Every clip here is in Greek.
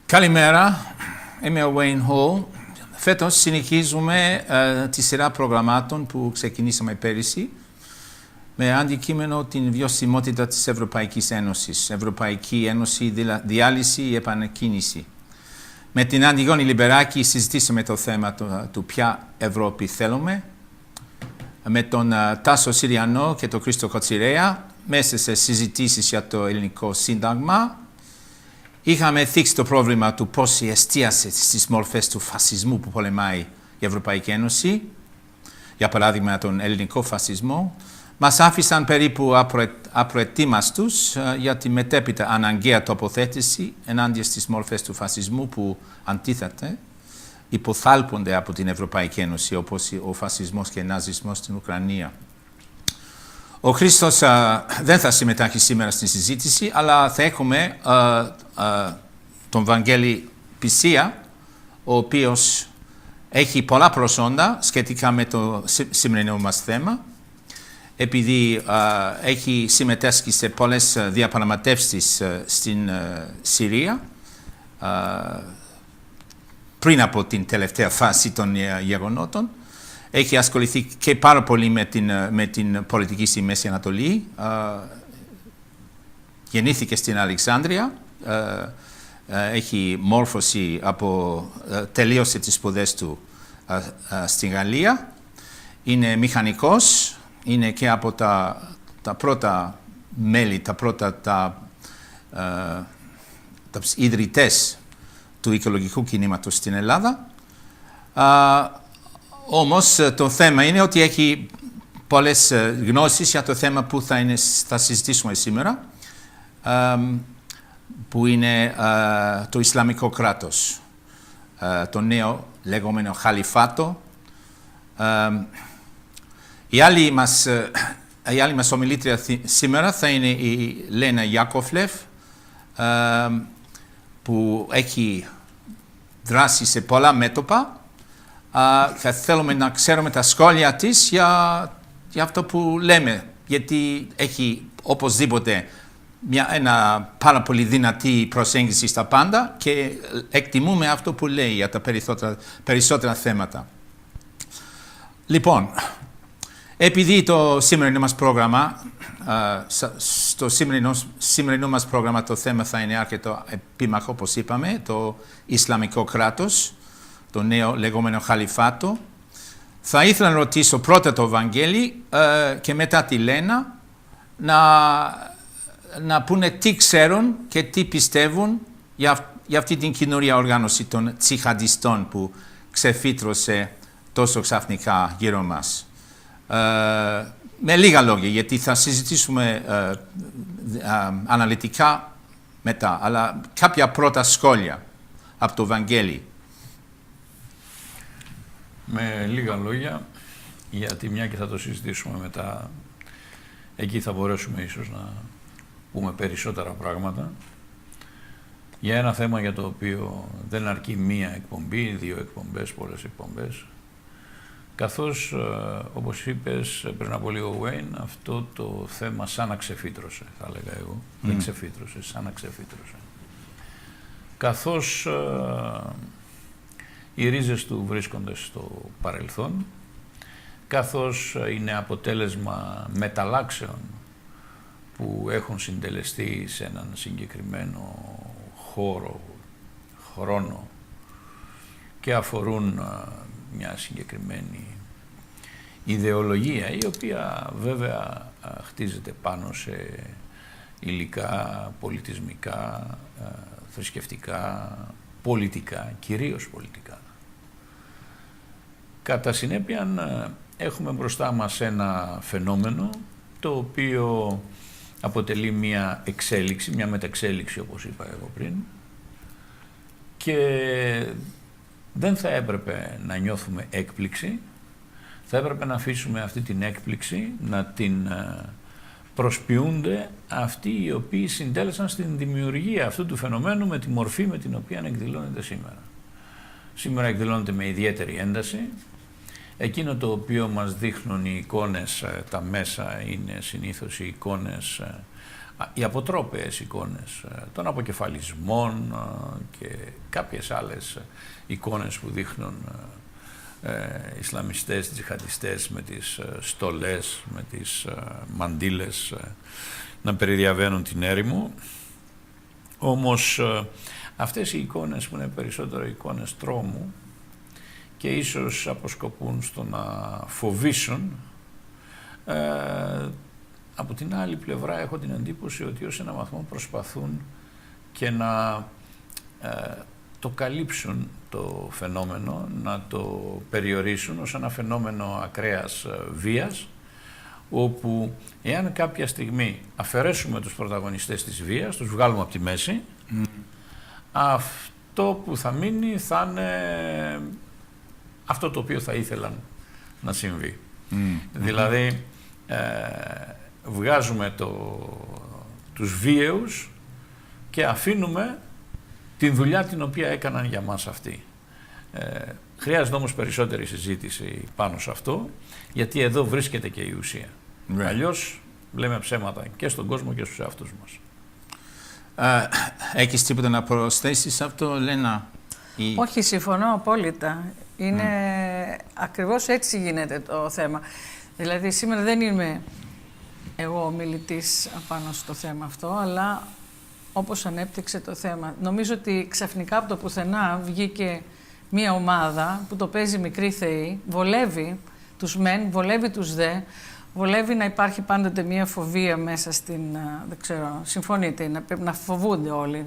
Καλημέρα, είμαι ο Wayne Hall. Φέτος συνεχίζουμε τη σειρά προγραμμάτων που ξεκινήσαμε πέρυσι με αντικείμενο την βιωσιμότητα της Ευρωπαϊκής Ένωσης. Ευρωπαϊκή Ένωση, διάλυση ή επανεκκίνηση. Με την Αντιγόνη Λιμπεράκη συζητήσαμε το θέμα του ποια Ευρώπη θέλουμε. Με τον Τάσο Συριανό και τον Χρήστο Κοτσιρέα, μέσα σε συζητήσεις για το ελληνικό σύνταγμα, είχαμε θίξει το πρόβλημα του πώς η εστίαση στις μορφές του φασισμού που πολεμάει η Ευρωπαϊκή Ένωση, για παράδειγμα τον ελληνικό φασισμό, μας άφησαν περίπου απροετοίμαστους για τη μετέπειτα αναγκαία τοποθέτηση ενάντια στις μορφές του φασισμού που αντίθετα υποθάλπονται από την Ευρωπαϊκή Ένωση, όπως ο φασισμός και ο ναζισμός στην Ουκρανία. Ο Χρήστος δεν θα συμμετάχει σήμερα στη συζήτηση, αλλά θα έχουμε τον Βαγγέλη Πισία, ο οποίος έχει πολλά προσόντα σχετικά με το σημερινό μας θέμα, επειδή έχει συμμετάσχει σε πολλές διαπραγματεύσεις στην Συρία, πριν από την τελευταία φάση των γεγονότων. Έχει ασχοληθεί και πάρα πολύ με την πολιτική στη Μέση Ανατολή. Γεννήθηκε στην Αλεξάνδρεια. Έχει μόρφωση τελείωσε τις σπουδές του στην Γαλλία. Είναι μηχανικός. Είναι και από τα πρώτα μέλη, τα ιδρυτές του οικολογικού κινήματος στην Ελλάδα. Όμως το θέμα είναι ότι έχει πολλές γνώσεις για το θέμα που θα συζητήσουμε σήμερα, που είναι το Ισλαμικό κράτος, το νέο λεγόμενο Χαλιφάτο. Η άλλη μας ομιλήτρια σήμερα θα είναι η Λένα Ιάκοφλεφ, που έχει δράσει σε πολλά μέτωπα. Θα θέλουμε να ξέρουμε τα σχόλια της για αυτό που λέμε, γιατί έχει οπωσδήποτε ένα πάρα πολύ δυνατή προσέγγιση στα πάντα και εκτιμούμε αυτό που λέει για τα περισσότερα θέματα. Λοιπόν, επειδή το σημερινό μας πρόγραμμα, στο σημερινό μας πρόγραμμα το θέμα θα είναι αρκετό επίμαχο, όπως είπαμε, το Ισλαμικό κράτος, το νέο λεγόμενο Χαλιφάτο. Θα ήθελα να ρωτήσω πρώτα το Βαγγέλη και μετά τη Λένα να πούνε τι ξέρουν και τι πιστεύουν για αυτή την καινούρια οργάνωση των τσιχαντιστών που ξεφύτρωσε τόσο ξαφνικά γύρω μας. Με λίγα λόγια, γιατί θα συζητήσουμε αναλυτικά μετά, αλλά κάποια πρώτα σχόλια από το Βαγγέλη. Με λίγα λόγια, γιατί μια και θα το συζητήσουμε μετά, εκεί θα μπορέσουμε ίσως να πούμε περισσότερα πράγματα, για ένα θέμα για το οποίο δεν αρκεί μία εκπομπή, δύο εκπομπές, πολλές εκπομπές, καθώς, όπως είπες πριν από λίγο, Wayne, αυτό το θέμα σαν να ξεφύτρωσε, θα έλεγα εγώ, δεν ξεφύτρωσε, σαν να ξεφύτρωσε. Καθώς οι ρίζες του βρίσκονται στο παρελθόν, καθώς είναι αποτέλεσμα μεταλλάξεων που έχουν συντελεστεί σε έναν συγκεκριμένο χώρο, χρόνο και αφορούν μια συγκεκριμένη ιδεολογία, η οποία βέβαια χτίζεται πάνω σε υλικά, πολιτισμικά, θρησκευτικά, πολιτικά, κυρίως πολιτικά. Κατά συνέπεια, έχουμε μπροστά μας ένα φαινόμενο το οποίο αποτελεί μια εξέλιξη, μια μεταξέλιξη, όπως είπα εγώ πριν, και δεν θα έπρεπε να νιώθουμε έκπληξη, θα έπρεπε να αφήσουμε αυτή την έκπληξη να την προσποιούνται αυτοί οι οποίοι συντέλεσαν στην δημιουργία αυτού του φαινομένου με τη μορφή με την οποία εκδηλώνεται σήμερα. Σήμερα εκδηλώνεται με ιδιαίτερη ένταση. Εκείνο το οποίο μας δείχνουν οι εικόνες, τα μέσα, είναι συνήθως οι εικόνες οι αποτρόπαιες εικόνες των αποκεφαλισμών και κάποιες άλλες εικόνες που δείχνουν Ισλαμιστές, τζιχαντιστές με τις στολές, με τις μαντήλες να περιδιαβαίνουν την έρημο. Όμως αυτές οι εικόνες που είναι περισσότερο εικόνες τρόμου και ίσως αποσκοπούν στο να φοβήσουν, από την άλλη πλευρά έχω την εντύπωση ότι ως ένα βαθμό προσπαθούν και να το καλύψουν το φαινόμενο, να το περιορίσουν ως ένα φαινόμενο ακραίας βίας, όπου εάν κάποια στιγμή αφαιρέσουμε τους πρωταγωνιστές της βίας, τους βγάλουμε από τη μέση, αυτό που θα μείνει θα είναι αυτό το οποίο θα ήθελαν να συμβεί. Δηλαδή, βγάζουμε τους βίαιους και αφήνουμε την δουλειά την οποία έκαναν για μας αυτοί. Χρειάζεται όμως περισσότερη συζήτηση πάνω σε αυτό, γιατί εδώ βρίσκεται και η ουσία. Αλλιώς λέμε ψέματα και στον κόσμο και στους εαυτούς μας. Έχεις τίποτα να προσθέσεις αυτό, Λένα? Όχι, συμφωνώ απόλυτα. Είναι ακριβώς έτσι γίνεται το θέμα. Δηλαδή σήμερα δεν είμαι εγώ ομιλητής απάνω στο θέμα αυτό, αλλά όπως ανέπτυξε το θέμα. Νομίζω ότι ξαφνικά από το πουθενά βγήκε μία ομάδα που το παίζει μικρή θεή, βολεύει τους μεν, βολεύει τους δε, βολεύει να υπάρχει πάντοτε μία φοβία μέσα στην, δεν ξέρω, συμφωνείτε, να φοβούνται όλοι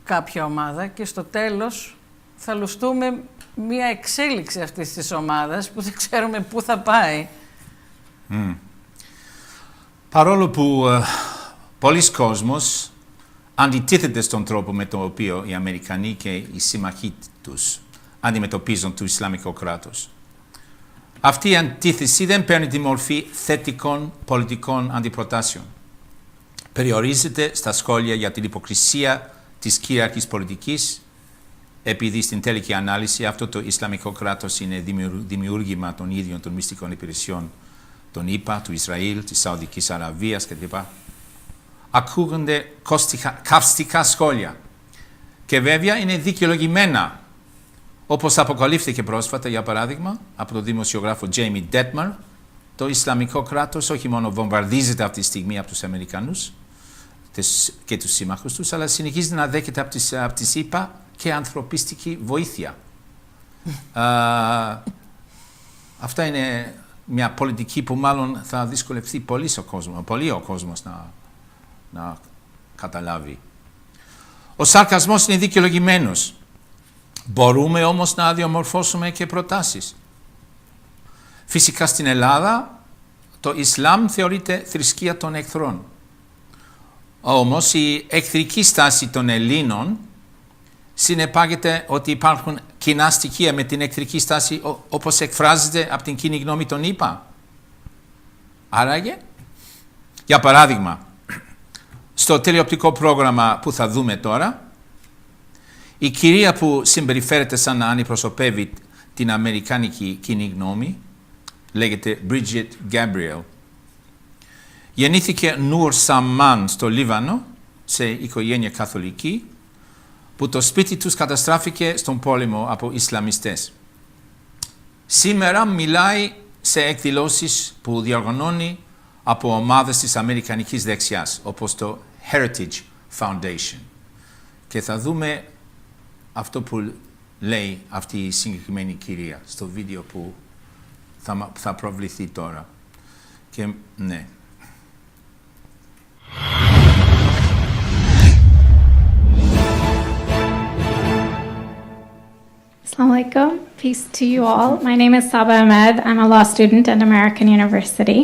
κάποια ομάδα και στο τέλος θα λουστούμε μία εξέλιξη αυτής της ομάδας που δεν ξέρουμε πού θα πάει. Παρόλο που πολλοί κόσμος αντιτίθεται στον τρόπο με τον οποίο οι Αμερικανοί και οι σύμμαχοί τους αντιμετωπίζουν το Ισλαμικό κράτος, αυτή η αντίθεση δεν παίρνει τη μορφή θετικών πολιτικών αντιπροτάσεων. Περιορίζεται στα σχόλια για την υποκρισία της κυρίαρχης πολιτικής, επειδή στην τελική ανάλυση αυτό το Ισλαμικό κράτος είναι δημιούργημα των ίδιων των μυστικών υπηρεσιών των ΗΠΑ, του Ισραήλ, της Σαουδικής Αραβίας κλπ. Ακούγονται καυστικά σχόλια και βέβαια είναι δικαιολογημένα, όπως αποκαλύφθηκε πρόσφατα, για παράδειγμα, από τον δημοσιογράφο Jamie Detmer, το Ισλαμικό κράτος όχι μόνο βομβαρδίζεται αυτή τη στιγμή από τους Αμερικανούς και τους σύμμαχους τους, αλλά συνεχίζει να δέχεται από τις ΗΠΑ και ανθρωπιστική βοήθεια. Αυτά είναι μια πολιτική που μάλλον θα δυσκολευτεί πολύ ο κόσμος να καταλάβει. Ο σαρκασμός είναι δικαιολογημένος. Μπορούμε όμως να διαμορφώσουμε και προτάσεις. Φυσικά στην Ελλάδα το Ισλάμ θεωρείται θρησκεία των εχθρών. Όμως η εχθρική στάση των Ελλήνων συνεπάγεται ότι υπάρχουν κοινά στοιχεία με την εχθρική στάση όπως εκφράζεται από την κοινή γνώμη των ΗΠΑ. Άραγε, για παράδειγμα, στο τηλεοπτικό πρόγραμμα που θα δούμε τώρα, η κυρία που συμπεριφέρεται σαν να αντιπροσωπεύει την αμερικάνικη κοινή γνώμη λέγεται Bridget Gabriel. Γεννήθηκε Νούρ Σαμάν στο Λίβανο, σε οικογένεια καθολική, που το σπίτι τους καταστράφηκε στον πόλεμο από Ισλαμιστές. Σήμερα μιλάει σε εκδηλώσεις που διοργανώνει από ομάδες της αμερικανικής δεξιάς, όπως το Heritage Foundation. Και θα δούμε αυτό που λέει αυτή η συγκεκριμένη κυρία στο βίντεο που θα προβληθεί τώρα. Και ναι. Assalamu alaikum. Peace to you all. My name is Saba Ahmed. I'm a law student at American University.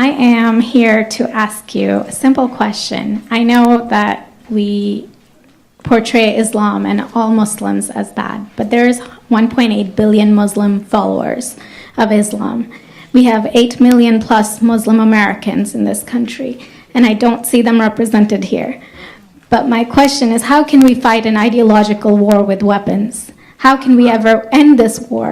I am here to ask you a simple question. I know that we portray Islam and all Muslims as bad, but there is 1.8 billion Muslim followers of Islam. We have 8 million plus Muslim Americans in this country, and I don't see them represented here. But my question is, how can we fight an ideological war with weapons? How can we ever end this war?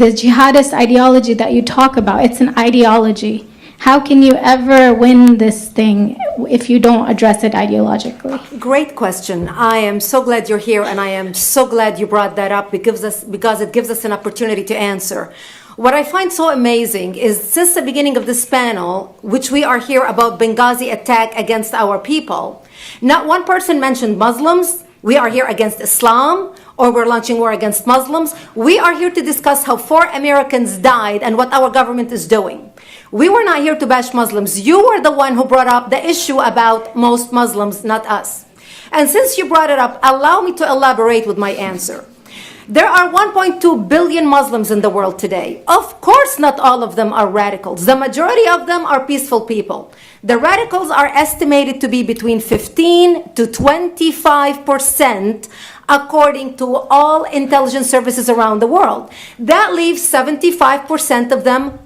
The jihadist ideology that you talk about, it's an ideology. How can you ever win this thing if you don't address it ideologically? Great question. I am so glad you're here, and I am so glad you brought that up because it gives us an opportunity to answer. What I find so amazing is since the beginning of this panel, which we are here about Benghazi attack against our people, not one person mentioned Muslims. We are here against Islam, or we're launching war against Muslims. We are here to discuss how 4 Americans died and what our government is doing. We were not here to bash Muslims. You were the one who brought up the issue about most Muslims, not us. And since you brought it up, allow me to elaborate with my answer. There are 1.2 billion Muslims in the world today. Of course, not all of them are radicals. The majority of them are peaceful people. The radicals are estimated to be between 15 to 25%, according to all intelligence services around the world. That leaves 75% of them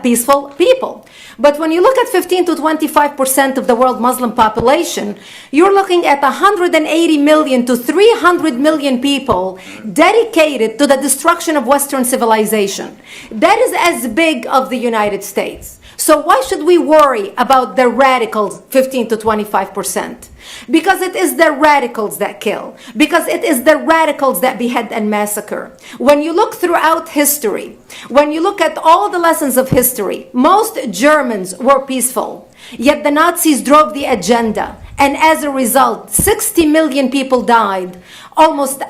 peaceful people. But when you look at 15 to 25% of the world Muslim population, you're looking at 180 million to 300 million people dedicated to the destruction of Western civilization. That is as big of the United States. So why should we worry about the radicals, 15 to 25%? Because it is the radicals that kill. Because it is the radicals that behead and massacre. When you look throughout history, when you look at all the lessons of history, most Germans were peaceful. Yet the Nazis drove the agenda. And as a result, 60 million people died. Almost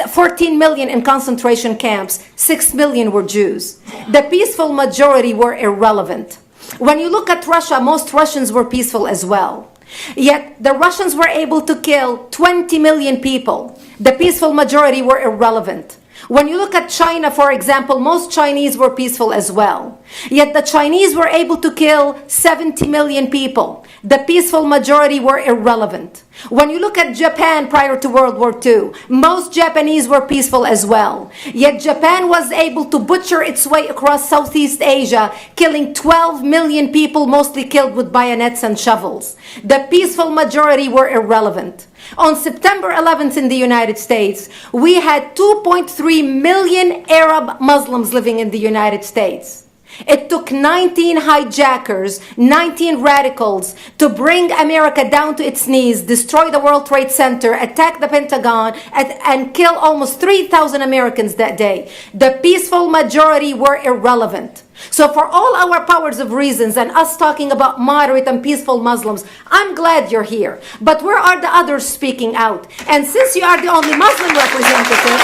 14 million in concentration camps. 6 million were Jews. The peaceful majority were irrelevant. When you look at Russia, most Russians were peaceful as well. Yet the Russians were able to kill 20 million people. The peaceful majority were irrelevant. When you look at China, for example, most Chinese were peaceful as well. Yet the Chinese were able to kill 70 million people. The peaceful majority were irrelevant. When you look at Japan prior to World War II, most Japanese were peaceful as well. Yet Japan was able to butcher its way across Southeast Asia, killing 12 million people, mostly killed with bayonets and shovels. The peaceful majority were irrelevant. On September 11th in the United States, we had 2.3 million Arab Muslims living in the United States. It took 19 hijackers, 19 radicals to bring America down to its knees, destroy the World Trade Center, attack the Pentagon, and kill almost 3,000 Americans that day. The peaceful majority were irrelevant. So for all our powers of reasons and us talking about moderate and peaceful Muslims, I'm glad you're here. But where are the others speaking out? And since you are the only Muslim representative,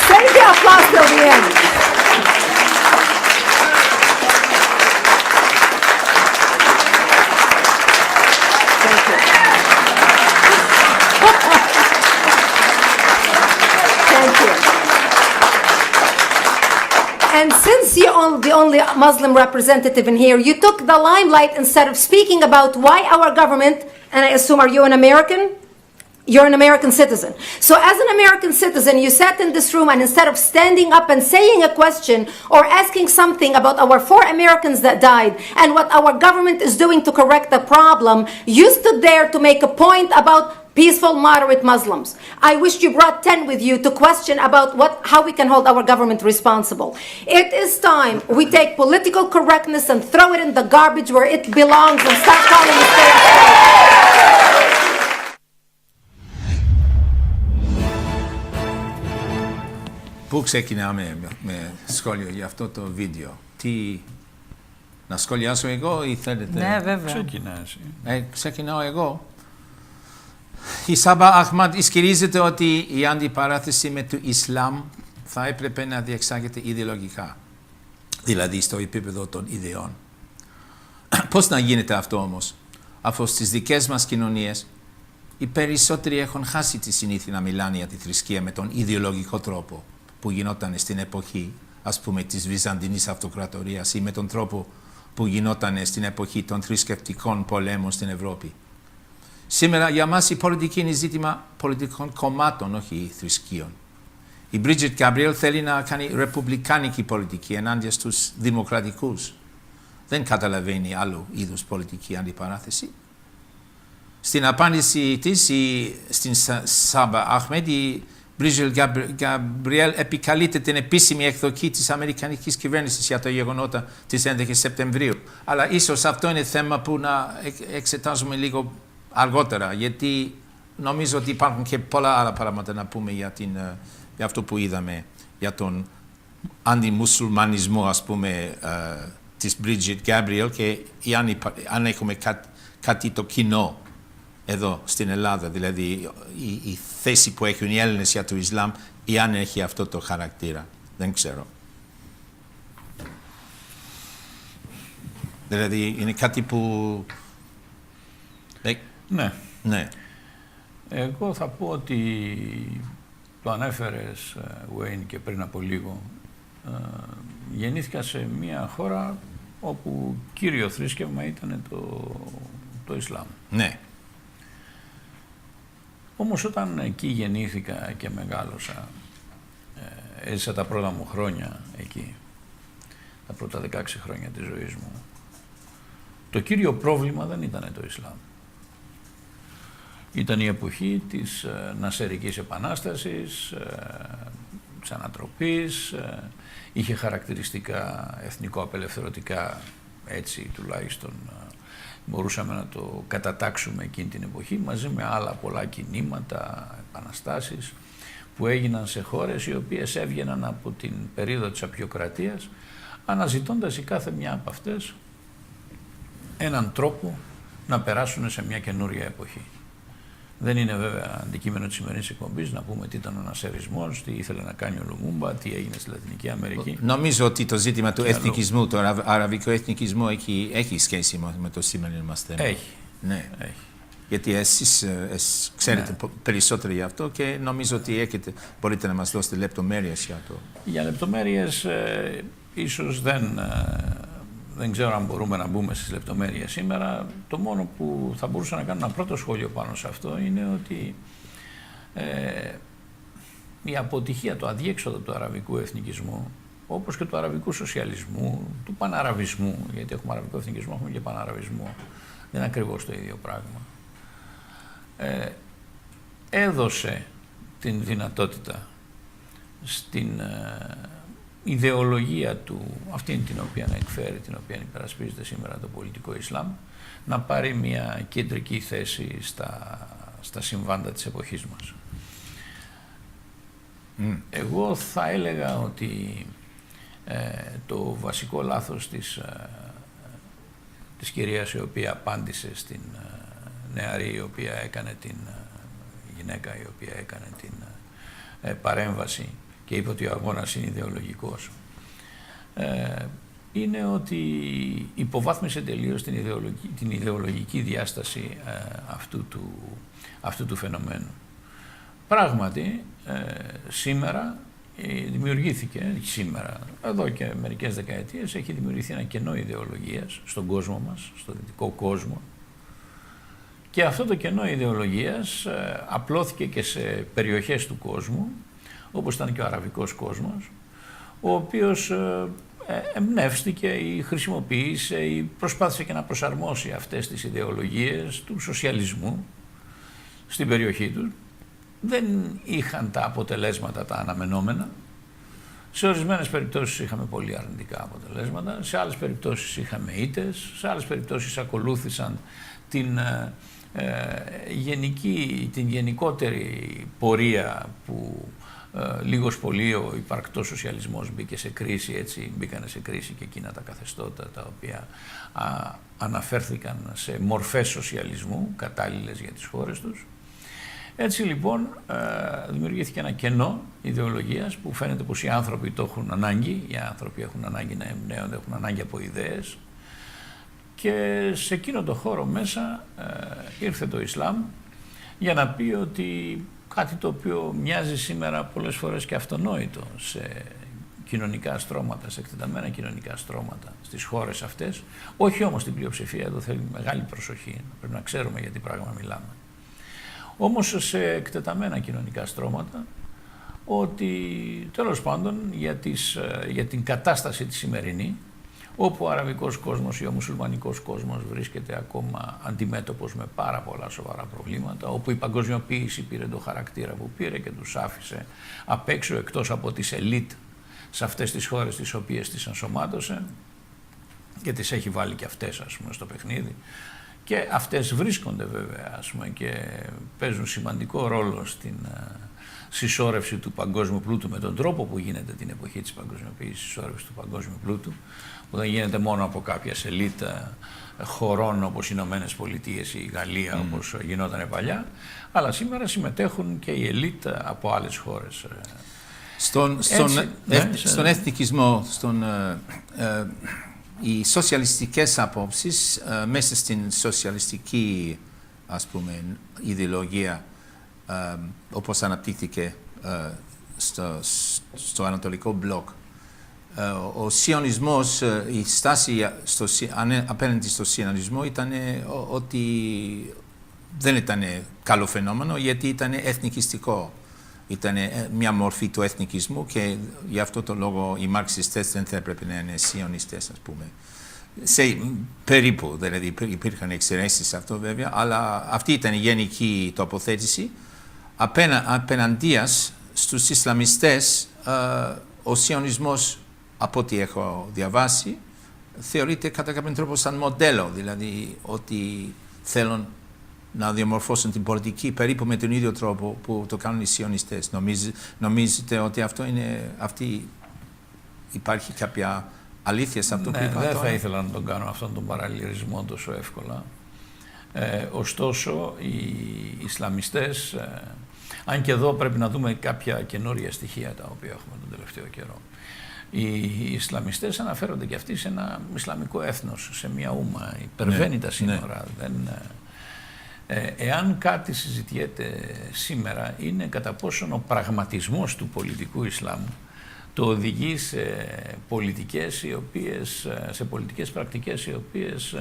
save the applause till the end. And since you're the only Muslim representative in here, you took the limelight instead of speaking about why our government, and I assume, are you an American? You're an American citizen. So as an American citizen, you sat in this room and instead of standing up and saying a question or asking something about our 4 Americans that died and what our government is doing to correct the problem, you stood there to make a point about peaceful, moderate Muslims. I wish you brought 10 with you to question about how we can hold our government responsible. It is time we take political correctness and throw it in the garbage where it belongs and start calling it fair. Πού ξεκινάμε με σχόλιο για αυτό το βίντεο? Να σχολιάσω εγώ ή θέλετε? Ναι, βέβαια. Ξεκινάς. Ξεκινάω εγώ. Η Σάμπα Αχμάντ ισχυρίζεται ότι η αντιπαράθεση με το Ισλάμ θα έπρεπε να διεξάγεται ιδεολογικά, δηλαδή στο επίπεδο των ιδεών. Πώς να γίνεται αυτό όμως, αφού στις δικές μας κοινωνίες οι περισσότεροι έχουν χάσει τη συνήθεια να μιλάνε για τη θρησκεία με τον ιδεολογικό τρόπο που γινόταν στην εποχή, ας πούμε, της Βυζαντινής Αυτοκρατορίας ή με τον τρόπο που γινόταν στην εποχή των θρησκευτικών πολέμων στην Ευρώπη. Σήμερα για μας η πολιτική είναι ζήτημα πολιτικών κομμάτων, όχι θρησκείων. Η Μπρίτζετ Γκάμπριελ θέλει να κάνει ρεπουμπλικάνικη πολιτική ενάντια στους δημοκρατικούς. Δεν καταλαβαίνει άλλου είδους πολιτική αντιπαράθεση. Στην απάντηση της, στην Σάμπα Αχμέντ, η Μπρίτζετ Γκαμπριέλ επικαλείται την επίσημη εκδοχή της Αμερικανικής κυβέρνησης για τα γεγονότα της 11 Σεπτεμβρίου. Αλλά ίσως αυτό είναι θέμα που να εξετάζουμε λίγο αργότερα, γιατί νομίζω ότι υπάρχουν και πολλά άλλα πράγματα να πούμε για αυτό που είδαμε, για τον αντιμουσουλμανισμό, ας πούμε, της Μπρίτζετ Γκαμπριέλ, και αν έχουμε κάτι το κοινό εδώ στην Ελλάδα, δηλαδή η θέση που έχουν οι Έλληνες για το Ισλάμ, ή αν έχει αυτό το χαρακτήρα. Δεν ξέρω. Δηλαδή είναι κάτι που... Ναι. Ναι. Εγώ θα πω ότι το ανέφερες, Wayne, και πριν από λίγο. Γεννήθηκα σε μια χώρα όπου κύριο θρήσκευμα ήταν το Ισλάμ. Ναι. Όμως όταν εκεί γεννήθηκα και μεγάλωσα, έζησα τα πρώτα μου χρόνια εκεί, τα πρώτα 16 χρόνια της ζωής μου, το κύριο πρόβλημα δεν ήταν το Ισλάμ. Ήταν η εποχή της Νασερικής Επανάστασης, της Ανατροπής, είχε χαρακτηριστικά εθνικό-απελευθερωτικά, έτσι τουλάχιστον μπορούσαμε να το κατατάξουμε εκείνη την εποχή, μαζί με άλλα πολλά κινήματα, επαναστάσεις που έγιναν σε χώρες οι οποίες έβγαιναν από την περίοδο της απεικιοκρατίας, αναζητώντας η κάθε μια από αυτές έναν τρόπο να περάσουν σε μια καινούρια εποχή. Δεν είναι βέβαια αντικείμενο της σημερινής εκπομπής να πούμε τι ήταν ο νασερισμός, τι ήθελε να κάνει ο Λουμούμπα, τι έγινε στη Λατινική Αμερική. Νομίζω ότι το ζήτημα του εθνικισμού, του αραβικού εθνικισμού, έχει σχέση με το σημερινό μας θέμα. Έχει. Ναι. Έχει. Γιατί εσείς ξέρετε περισσότερο γι' αυτό και νομίζω ότι μπορείτε να μας δώσετε λεπτομέρειες για το... Για λεπτομέρειες ίσως δεν ξέρω αν μπορούμε να μπούμε στις λεπτομέρειες σήμερα. Το μόνο που θα μπορούσα να κάνω ένα πρώτο σχόλιο πάνω σε αυτό είναι ότι η αποτυχία, το αδιέξοδο του αραβικού εθνικισμού, όπως και του αραβικού σοσιαλισμού, του παναραβισμού, γιατί έχουμε αραβικό εθνικισμό, έχουμε και παναραβισμό, δεν είναι ακριβώς το ίδιο πράγμα, έδωσε την δυνατότητα στην ιδεολογία του, αυτήν την οποία εκφέρει, την οποία υπερασπίζεται σήμερα το πολιτικό Ισλάμ, να πάρει μια κεντρική θέση στα συμβάντα της εποχής μας. Εγώ θα έλεγα ότι το βασικό λάθος της κυρίας η οποία απάντησε στην νεαρή η οποία έκανε γυναίκα η οποία έκανε την παρέμβαση και είπε ότι ο αγώνας είναι ιδεολογικός, είναι ότι υποβάθμισε τελείως την ιδεολογική διάσταση αυτού του φαινομένου. Πράγματι, σήμερα εδώ και μερικές δεκαετίες, έχει δημιουργηθεί ένα κενό ιδεολογίας στον κόσμο μας, στον δυτικό κόσμο, και αυτό το κενό ιδεολογίας απλώθηκε και σε περιοχές του κόσμου, όπως ήταν και ο αραβικός κόσμος, ο οποίος εμπνεύστηκε ή χρησιμοποίησε ή προσπάθησε και να προσαρμόσει αυτές τις ιδεολογίες του σοσιαλισμού στην περιοχή του. Δεν είχαν τα αποτελέσματα τα αναμενόμενα. Σε ορισμένες περιπτώσεις είχαμε πολύ αρνητικά αποτελέσματα, σε άλλες περιπτώσεις είχαμε ήττες, σε άλλες περιπτώσεις ακολούθησαν την γενικότερη πορεία που λίγος πολύ ο υπαρκτός σοσιαλισμός μπήκε σε κρίση, έτσι μπήκανε σε κρίση και εκείνα τα καθεστώτα τα οποία αναφέρθηκαν σε μορφές σοσιαλισμού κατάλληλες για τις χώρες τους. Έτσι λοιπόν δημιουργήθηκε ένα κενό ιδεολογίας που φαίνεται πως οι άνθρωποι το έχουν ανάγκη, οι άνθρωποι έχουν ανάγκη να εμπνέονται, έχουν ανάγκη από ιδέες, και σε εκείνο το χώρο μέσα ήρθε το Ισλάμ για να πει ότι κάτι το οποίο μοιάζει σήμερα πολλές φορές και αυτονόητο σε κοινωνικά στρώματα, σε εκτεταμένα κοινωνικά στρώματα στις χώρες αυτές, όχι όμως την πλειοψηφία, εδώ θέλει μεγάλη προσοχή, πρέπει να ξέρουμε για τι πράγμα μιλάμε. Όμως σε εκτεταμένα κοινωνικά στρώματα, ότι τέλος πάντων για την κατάσταση τη σημερινή, όπου ο αραβικός κόσμος ή ο μουσουλμανικός κόσμος βρίσκεται ακόμα αντιμέτωπος με πάρα πολλά σοβαρά προβλήματα, όπου η παγκοσμιοποίηση πήρε το χαρακτήρα που πήρε και τους άφησε απ' έξω, εκτός από τις ελίτ σε αυτές τις χώρες τις οποίες τις ενσωμάτωσε και τις έχει βάλει και αυτές, ας πούμε, στο παιχνίδι. Και αυτές βρίσκονται βέβαια, ας πούμε, και παίζουν σημαντικό ρόλο στην συσσόρευση του παγκόσμιου πλούτου με τον τρόπο που γίνεται την εποχή της παγκοσμιοποίησης, συσσόρευση του παγκόσμιου πλούτου, που δεν γίνεται μόνο από κάποια ελίτ χωρών όπως οι Ηνωμένες Πολιτείες ή η Γαλλία, όπως γινόταν παλιά, αλλά σήμερα συμμετέχουν και οι ελίτ από άλλες χώρες. Στον εθνικισμό, οι σοσιαλιστικές απόψεις μέσα στην σοσιαλιστική, ας πούμε, ιδεολογία, όπως αναπτύχθηκε στο Ανατολικό Μπλοκ, ο σιωνισμός, η στάση απέναντι στο σιωνισμό ήταν ότι δεν ήταν καλό φαινόμενο, γιατί ήταν εθνικιστικό. Ήταν μια μορφή του εθνικισμού και γι' αυτό το λόγο οι μαρξιστές δεν θα έπρεπε να είναι σιωνιστές, ας πούμε. Περίπου, δηλαδή υπήρχαν εξαιρέσεις σε αυτό βέβαια, αλλά αυτή ήταν η γενική τοποθέτηση. Απέναντίας στους Ισλαμιστές, ο σιωνισμός, από ό,τι έχω διαβάσει, θεωρείται κατά κάποιον τρόπο σαν μοντέλο, δηλαδή ότι θέλουν να διαμορφώσουν την πολιτική περίπου με τον ίδιο τρόπο που το κάνουν οι σιωνιστές. Νομίζετε ότι υπάρχει κάποια αλήθεια σε αυτό που είπα? Δεν θα ήθελα να τον κάνω αυτόν τον παραλληλισμό τόσο εύκολα. Ωστόσο, οι Ισλαμιστές, αν και εδώ πρέπει να δούμε κάποια καινούρια στοιχεία τα οποία έχουμε τον τελευταίο καιρό. Οι Ισλαμιστές αναφέρονται και αυτοί σε ένα Ισλαμικό έθνος, σε μια ούμα, υπερβαίνει τα σύνορα. Εάν κάτι συζητιέται σήμερα είναι κατά πόσον ο πραγματισμός του πολιτικού Ισλάμ το οδηγεί σε πολιτικές πρακτικές οι οποίες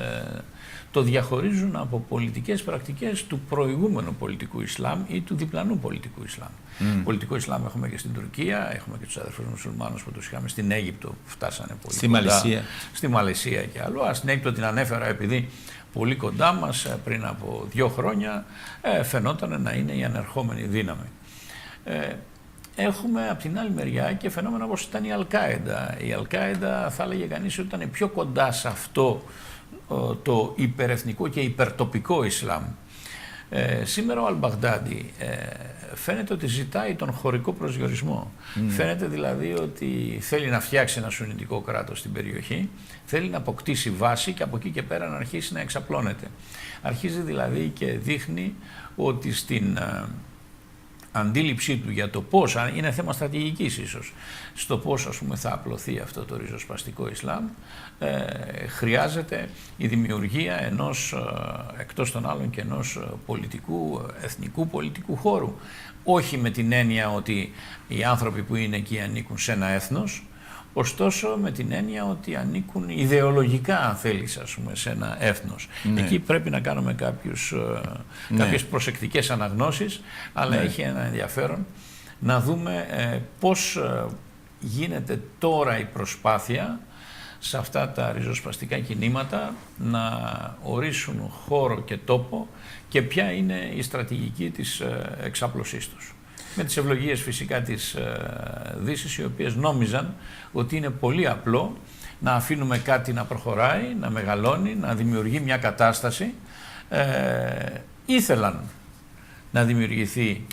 το διαχωρίζουν από πολιτικές πρακτικές του προηγούμενου πολιτικού Ισλάμ ή του διπλανού πολιτικού Ισλάμ. Πολιτικό Ισλάμ έχουμε και στην Τουρκία, έχουμε και τους αδερφούς μουσουλμάνους που τους είχαμε στην Αίγυπτο, που φτάσανε πολύ κοντά. Στη Μαλαισία και αλλού. Στην Αίγυπτο την ανέφερα επειδή πολύ κοντά μας πριν από 2 χρόνια φαινόταν να είναι η ανερχόμενη δύναμη. Έχουμε από την άλλη μεριά και φαινόμενα όπως ήταν η Αλ-Κάιντα. Η Αλ-Κάιντα θα έλεγε κανείς ότι ήταν πιο κοντά σε αυτό το υπερεθνικό και υπερτοπικό Ισλάμ. Σήμερα ο Αλ-Μπαγντάντι φαίνεται ότι ζητάει τον χωρικό προσδιορισμό. Φαίνεται δηλαδή ότι θέλει να φτιάξει ένα σουννιτικό κράτος στην περιοχή, θέλει να αποκτήσει βάση και από εκεί και πέρα να αρχίσει να εξαπλώνεται. Αρχίζει δηλαδή και δείχνει ότι στην αντίληψή του για το πώς, είναι θέμα στρατηγικής ίσως, στο πώς, ας πούμε, θα απλωθεί αυτό το ριζοσπαστικό Ισλάμ, χρειάζεται η δημιουργία ενός, εκτός των άλλων, και ενός εθνικού πολιτικού χώρου. Όχι με την έννοια ότι οι άνθρωποι που είναι εκεί ανήκουν σε ένα έθνος, ωστόσο με την έννοια ότι ανήκουν ιδεολογικά, αν θέλεις, ας πούμε, σε ένα έθνος. Εκεί πρέπει να κάνουμε κάποιες προσεκτικές αναγνώσεις, αλλά έχει ένα ενδιαφέρον να δούμε πώς γίνεται τώρα η προσπάθεια σε αυτά τα ριζοσπαστικά κινήματα να ορίσουν χώρο και τόπο και ποια είναι η στρατηγική της εξάπλωσής τους. Με τις ευλογίες φυσικά της Δύσης, οι οποίες νόμιζαν ότι είναι πολύ απλό να αφήνουμε κάτι να προχωράει, να μεγαλώνει, να δημιουργεί μια κατάσταση. Ήθελαν να δημιουργηθεί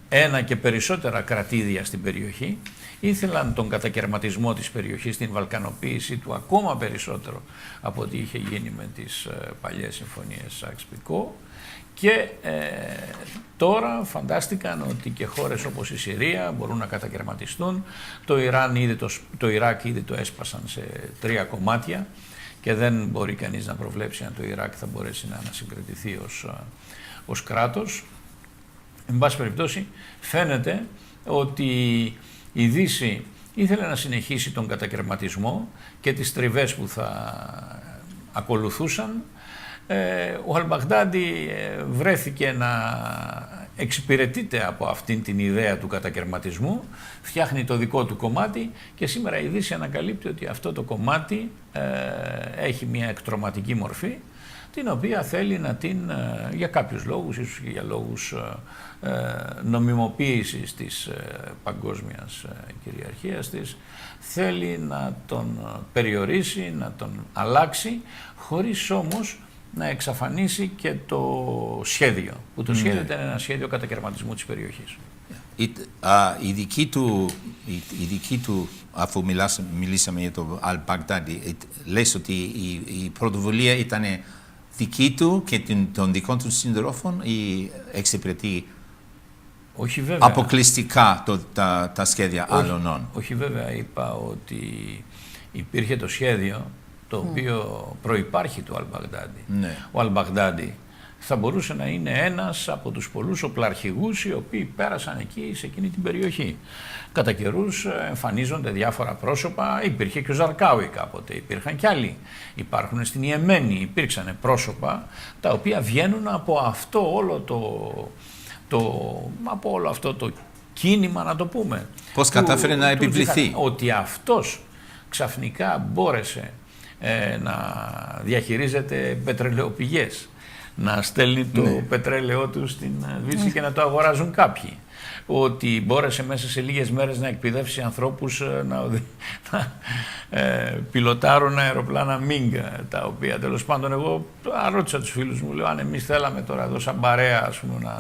ένα και περισσότερα κρατήδια στην περιοχή, ήθελαν τον κατακερματισμό της περιοχής, την βαλκανοποίηση του ακόμα περισσότερο από ό,τι είχε γίνει με τις παλιές συμφωνίες Σάξ-Πικό. Και τώρα φαντάστηκαν ότι και χώρες όπως η Συρία μπορούν να κατακερματιστούν. Το Ιράκ ήδη το έσπασαν σε 3 κομμάτια και δεν μπορεί κανείς να προβλέψει αν το Ιράκ θα μπορέσει να ανασυγκρατηθεί ως κράτος. Εν πάση περιπτώσει, φαίνεται ότι η Δύση ήθελε να συνεχίσει τον κατακερματισμό και τις τριβές που θα ακολουθούσαν. Ο Αλ-Μπαγντάντι βρέθηκε να εξυπηρετείται από αυτήν την ιδέα του κατακερματισμού, φτιάχνει το δικό του κομμάτι και σήμερα η Δύση ανακαλύπτει ότι αυτό το κομμάτι έχει μια εκτρωματική μορφή, την οποία θέλει να την, για κάποιους λόγους, ίσως και για λόγους νομιμοποίησης της παγκόσμιας κυριαρχίας της, θέλει να τον περιορίσει, να τον αλλάξει, χωρίς όμως να εξαφανίσει και το σχέδιο, που το σχέδιο ήταν ένα σχέδιο κατακερματισμού της περιοχής. Η δική του, αφού μιλήσαμε για το Al-Baghdadi, λες ότι η πρωτοβουλία ήταν δική του και των δικών του συντρόφων ή εξυπηρετεί Όχι βέβαια. αποκλειστικά τα σχέδια άλλων? Όχι βέβαια, είπα ότι υπήρχε το σχέδιο το οποίο προϋπάρχει του Al-Baghdadi. Ναι. Ο Al-Baghdadi θα μπορούσε να είναι ένας από τους πολλούς οπλαρχηγούς οι οποίοι πέρασαν εκεί σε εκείνη την περιοχή. Κατά καιρούς εμφανίζονται διάφορα πρόσωπα, υπήρχε και ο Ζαρκάουι κάποτε, υπήρχαν κι άλλοι. Υπάρχουν στην Ιεμένη, υπήρξαν πρόσωπα τα οποία βγαίνουν από αυτό όλο αυτό το κίνημα, να το πούμε. Πώς κατάφερε να επιβληθεί? Ότι αυτός ξαφνικά μπόρεσε να διαχειρίζεται πετρελαιοπηγές, να στέλνει το πετρέλαιό του στην Δύση και να το αγοράζουν κάποιοι. Ότι μπόρεσε μέσα σε λίγες μέρες να εκπηδεύσει ανθρώπους να πιλοτάρουν αεροπλάνα Μίγκα, τα οποία τέλος πάντων εγώ ρώτησα τους φίλους μου, λέω αν εμείς θέλαμε τώρα εδώ σαν παρέα, ας πούμε, να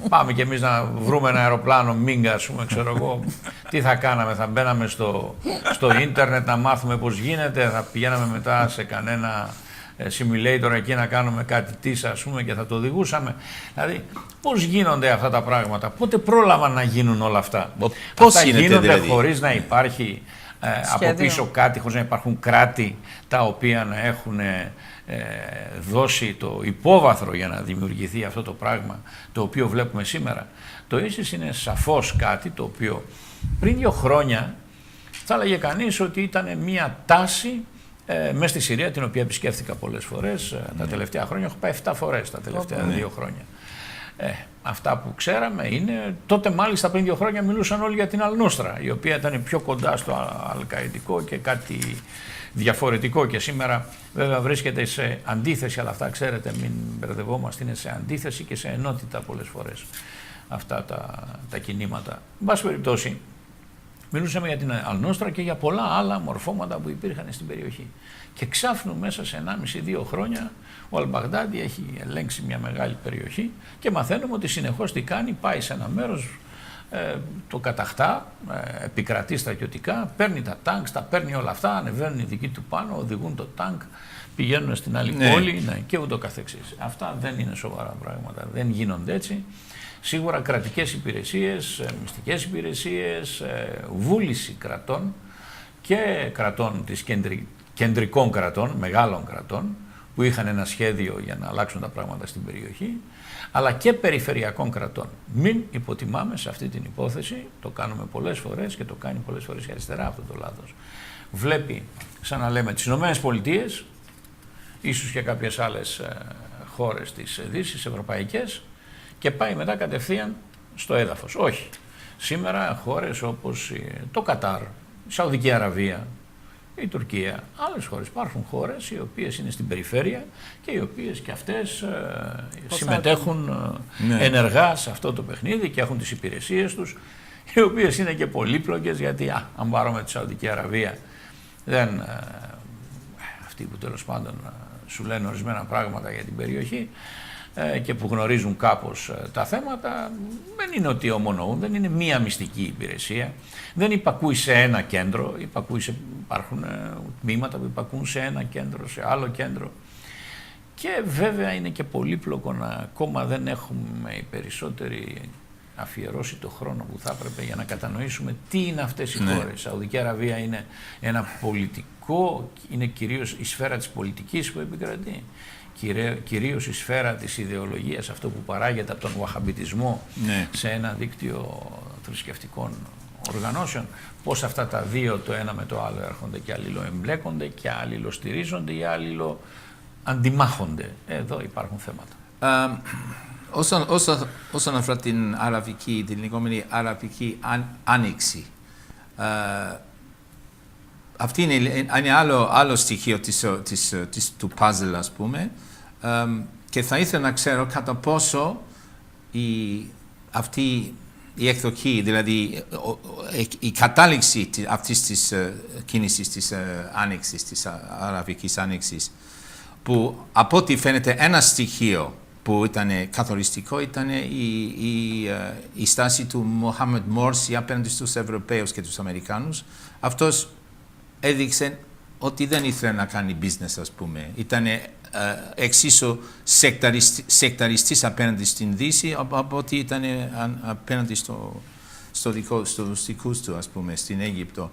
πάμε κι εμείς να βρούμε ένα αεροπλάνο Μίγκα, ας πούμε, ξέρω εγώ, τι θα κάναμε, θα μπαίναμε στο ίντερνετ να μάθουμε πώς γίνεται, θα πηγαίναμε μετά σε κανένα simulator εκεί να κάνουμε κάτι τίσα, ας πούμε, και θα το οδηγούσαμε. Δηλαδή, πώς γίνονται αυτά τα πράγματα, πότε πρόλαβαν να γίνουν όλα αυτά? Πώς αυτά γίνονται δηλαδή? Χωρίς να υπάρχει από πίσω κάτι, χωρίς να υπάρχουν κράτη τα οποία να έχουν δώσει το υπόβαθρο για να δημιουργηθεί αυτό το πράγμα το οποίο βλέπουμε σήμερα. Το ISIS είναι σαφώς κάτι το οποίο πριν 2 χρόνια θα έλεγε κανείς ότι ήταν μια τάση μέσα στη Συρία, την οποία επισκέφθηκα πολλές φορές τα τελευταία χρόνια. Έχω πάει 7 φορές τα τελευταία 2 χρόνια. Αυτά που ξέραμε είναι, τότε μάλιστα πριν 2 χρόνια μιλούσαν όλοι για την Αλνούστρα, η οποία ήταν πιο κοντά στο αλκαϊδικό και κάτι διαφορετικό, και σήμερα βέβαια βρίσκεται σε αντίθεση, αλλά αυτά ξέρετε, μην μπερδευόμαστε, είναι σε αντίθεση και σε ενότητα πολλές φορές αυτά τα κινήματα. Εν πάση περιπτώσει, μιλούσαμε για την Αλνούστρα και για πολλά άλλα μορφώματα που υπήρχαν στην περιοχή. Και ξάφνου μέσα σε 1,5-2 χρόνια ο Al-Baghdadi έχει ελέγξει μια μεγάλη περιοχή και μαθαίνουμε ότι συνεχώς τι κάνει, πάει σε ένα μέρος, το κατακτά, επικρατεί στρατιωτικά, παίρνει τα τάγκ, τα παίρνει όλα αυτά, ανεβαίνουν οι δικοί του πάνω, οδηγούν το τάγκ, πηγαίνουν στην άλλη πόλη και ούτω καθεξής. Αυτά δεν είναι σοβαρά πράγματα, δεν γίνονται έτσι. Σίγουρα κρατικές υπηρεσίες, μυστικές υπηρεσίες, βούληση κρατών και κρατών της κεντρικών κρατών, μεγάλων κρατών, που είχαν ένα σχέδιο για να αλλάξουν τα πράγματα στην περιοχή, αλλά και περιφερειακών κρατών. Μην υποτιμάμε σε αυτή την υπόθεση, το κάνουμε πολλές φορές και το κάνει πολλές φορές η αριστερά αυτό το λάθος. Βλέπει, σαν να λέμε, τις Ηνωμένες Πολιτείες, ίσως και κάποιες άλλες χώρες της Δύσης, ευρωπαϊκές, και πάει μετά κατευθείαν στο έδαφος. Όχι. Σήμερα χώρες όπως το Κατάρ, η Σαουδική Αραβία, η Τουρκία, άλλες χώρες, υπάρχουν χώρες οι οποίες είναι στην περιφέρεια και οι οποίες και αυτές συμμετέχουν ενεργά σε αυτό το παιχνίδι και έχουν τις υπηρεσίες τους, οι οποίες είναι και πολύπλοκες, γιατί αν πάρουμε τη Σαουδική Αραβία, αυτοί που τέλος πάντων σου λένε ορισμένα πράγματα για την περιοχή και που γνωρίζουν κάπως τα θέματα, δεν είναι ότι ομονοούν, δεν είναι μία μυστική υπηρεσία, δεν υπακούει σε ένα κέντρο, υπάρχουν τμήματα που υπακούν σε ένα κέντρο, σε άλλο κέντρο, και βέβαια είναι και πολύπλοκο να ακόμα δεν έχουμε οι περισσότεροι αφιερώσει το χρόνο που θα έπρεπε για να κατανοήσουμε τι είναι αυτές οι χώρες. Η Σαουδική Αραβία είναι ένα πολιτικό, είναι κυρίως η σφαίρα της πολιτικής που επικρατεί. Κυρίως η σφαίρα της ιδεολογίας, αυτό που παράγεται από τον Βαχαμπιτισμό σε ένα δίκτυο θρησκευτικών οργανώσεων, πώς αυτά τα δύο το ένα με το άλλο έρχονται και αλληλοεμπλέκονται και αλληλοστηρίζονται ή αλληλοαντιμάχονται. Εδώ υπάρχουν θέματα. Όσον αφορά την λεγόμενη αραβική άνοιξη, αυτή είναι άλλο στοιχείο του puzzle, ας πούμε, και θα ήθελα να ξέρω κατά πόσο αυτή η εκδοχή, δηλαδή η κατάληξη αυτής της κίνησης της άνοιξης, της αραβικής άνοιξης, που από ό,τι φαίνεται ένα στοιχείο που ήταν καθοριστικό ήταν η στάση του Μοχάμεντ Μόρσι απέναντι στους Ευρωπαίους και τους Αμερικάνους. Αυτός έδειξε ότι δεν ήθελε να κάνει business, ας πούμε. Ήταν εξίσου σεκταριστής απέναντι στην Δύση από ότι ήταν απέναντι στους δικούς του, ας πούμε, στην Αίγυπτο,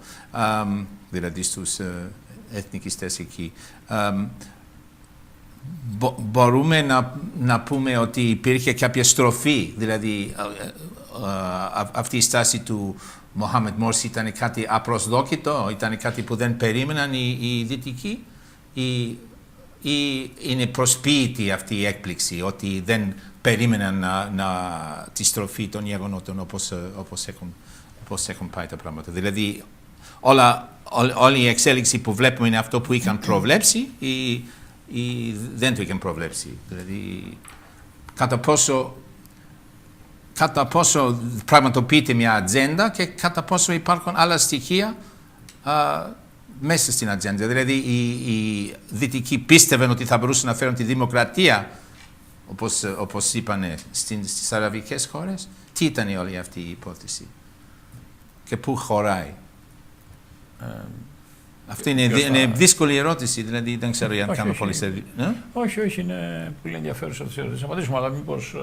δηλαδή στους εθνικιστές εκεί. Μπορούμε να πούμε ότι υπήρχε κάποια στροφή, δηλαδή αυτή η στάση του Μοχάμεντ Μόρσι ήταν κάτι απροσδόκητο, ήταν κάτι που δεν περίμεναν οι Δυτικοί, ή είναι προσποίητη αυτή η έκπληξη ότι δεν περίμεναν τη στροφή των γεγονότων όπως έχουν πάει τα πράγματα. Δηλαδή όλη η εξέλιξη που βλέπουμε είναι αυτό που είχαν προβλέψει ή δεν το είχαν προβλέψει. Δηλαδή κατά πόσο πραγματοποιείται μια ατζέντα και κατά πόσο υπάρχουν άλλα στοιχεία μέσα στην ατζέντα. Δηλαδή οι Δυτικοί πίστευαν ότι θα μπορούσαν να φέρουν τη δημοκρατία, όπως είπανε, στις αραβικές χώρες. Τι ήταν όλη αυτή η υπόθεση και πού χωράει? Αυτή είναι δύσκολη ερώτηση, δηλαδή δεν ξέρω αν κάνω πολύ σερβί. Όχι, είναι πολύ ενδιαφέρουσα αυτή η ερώτηση. Θα απαντήσουμε, αλλά μήπως...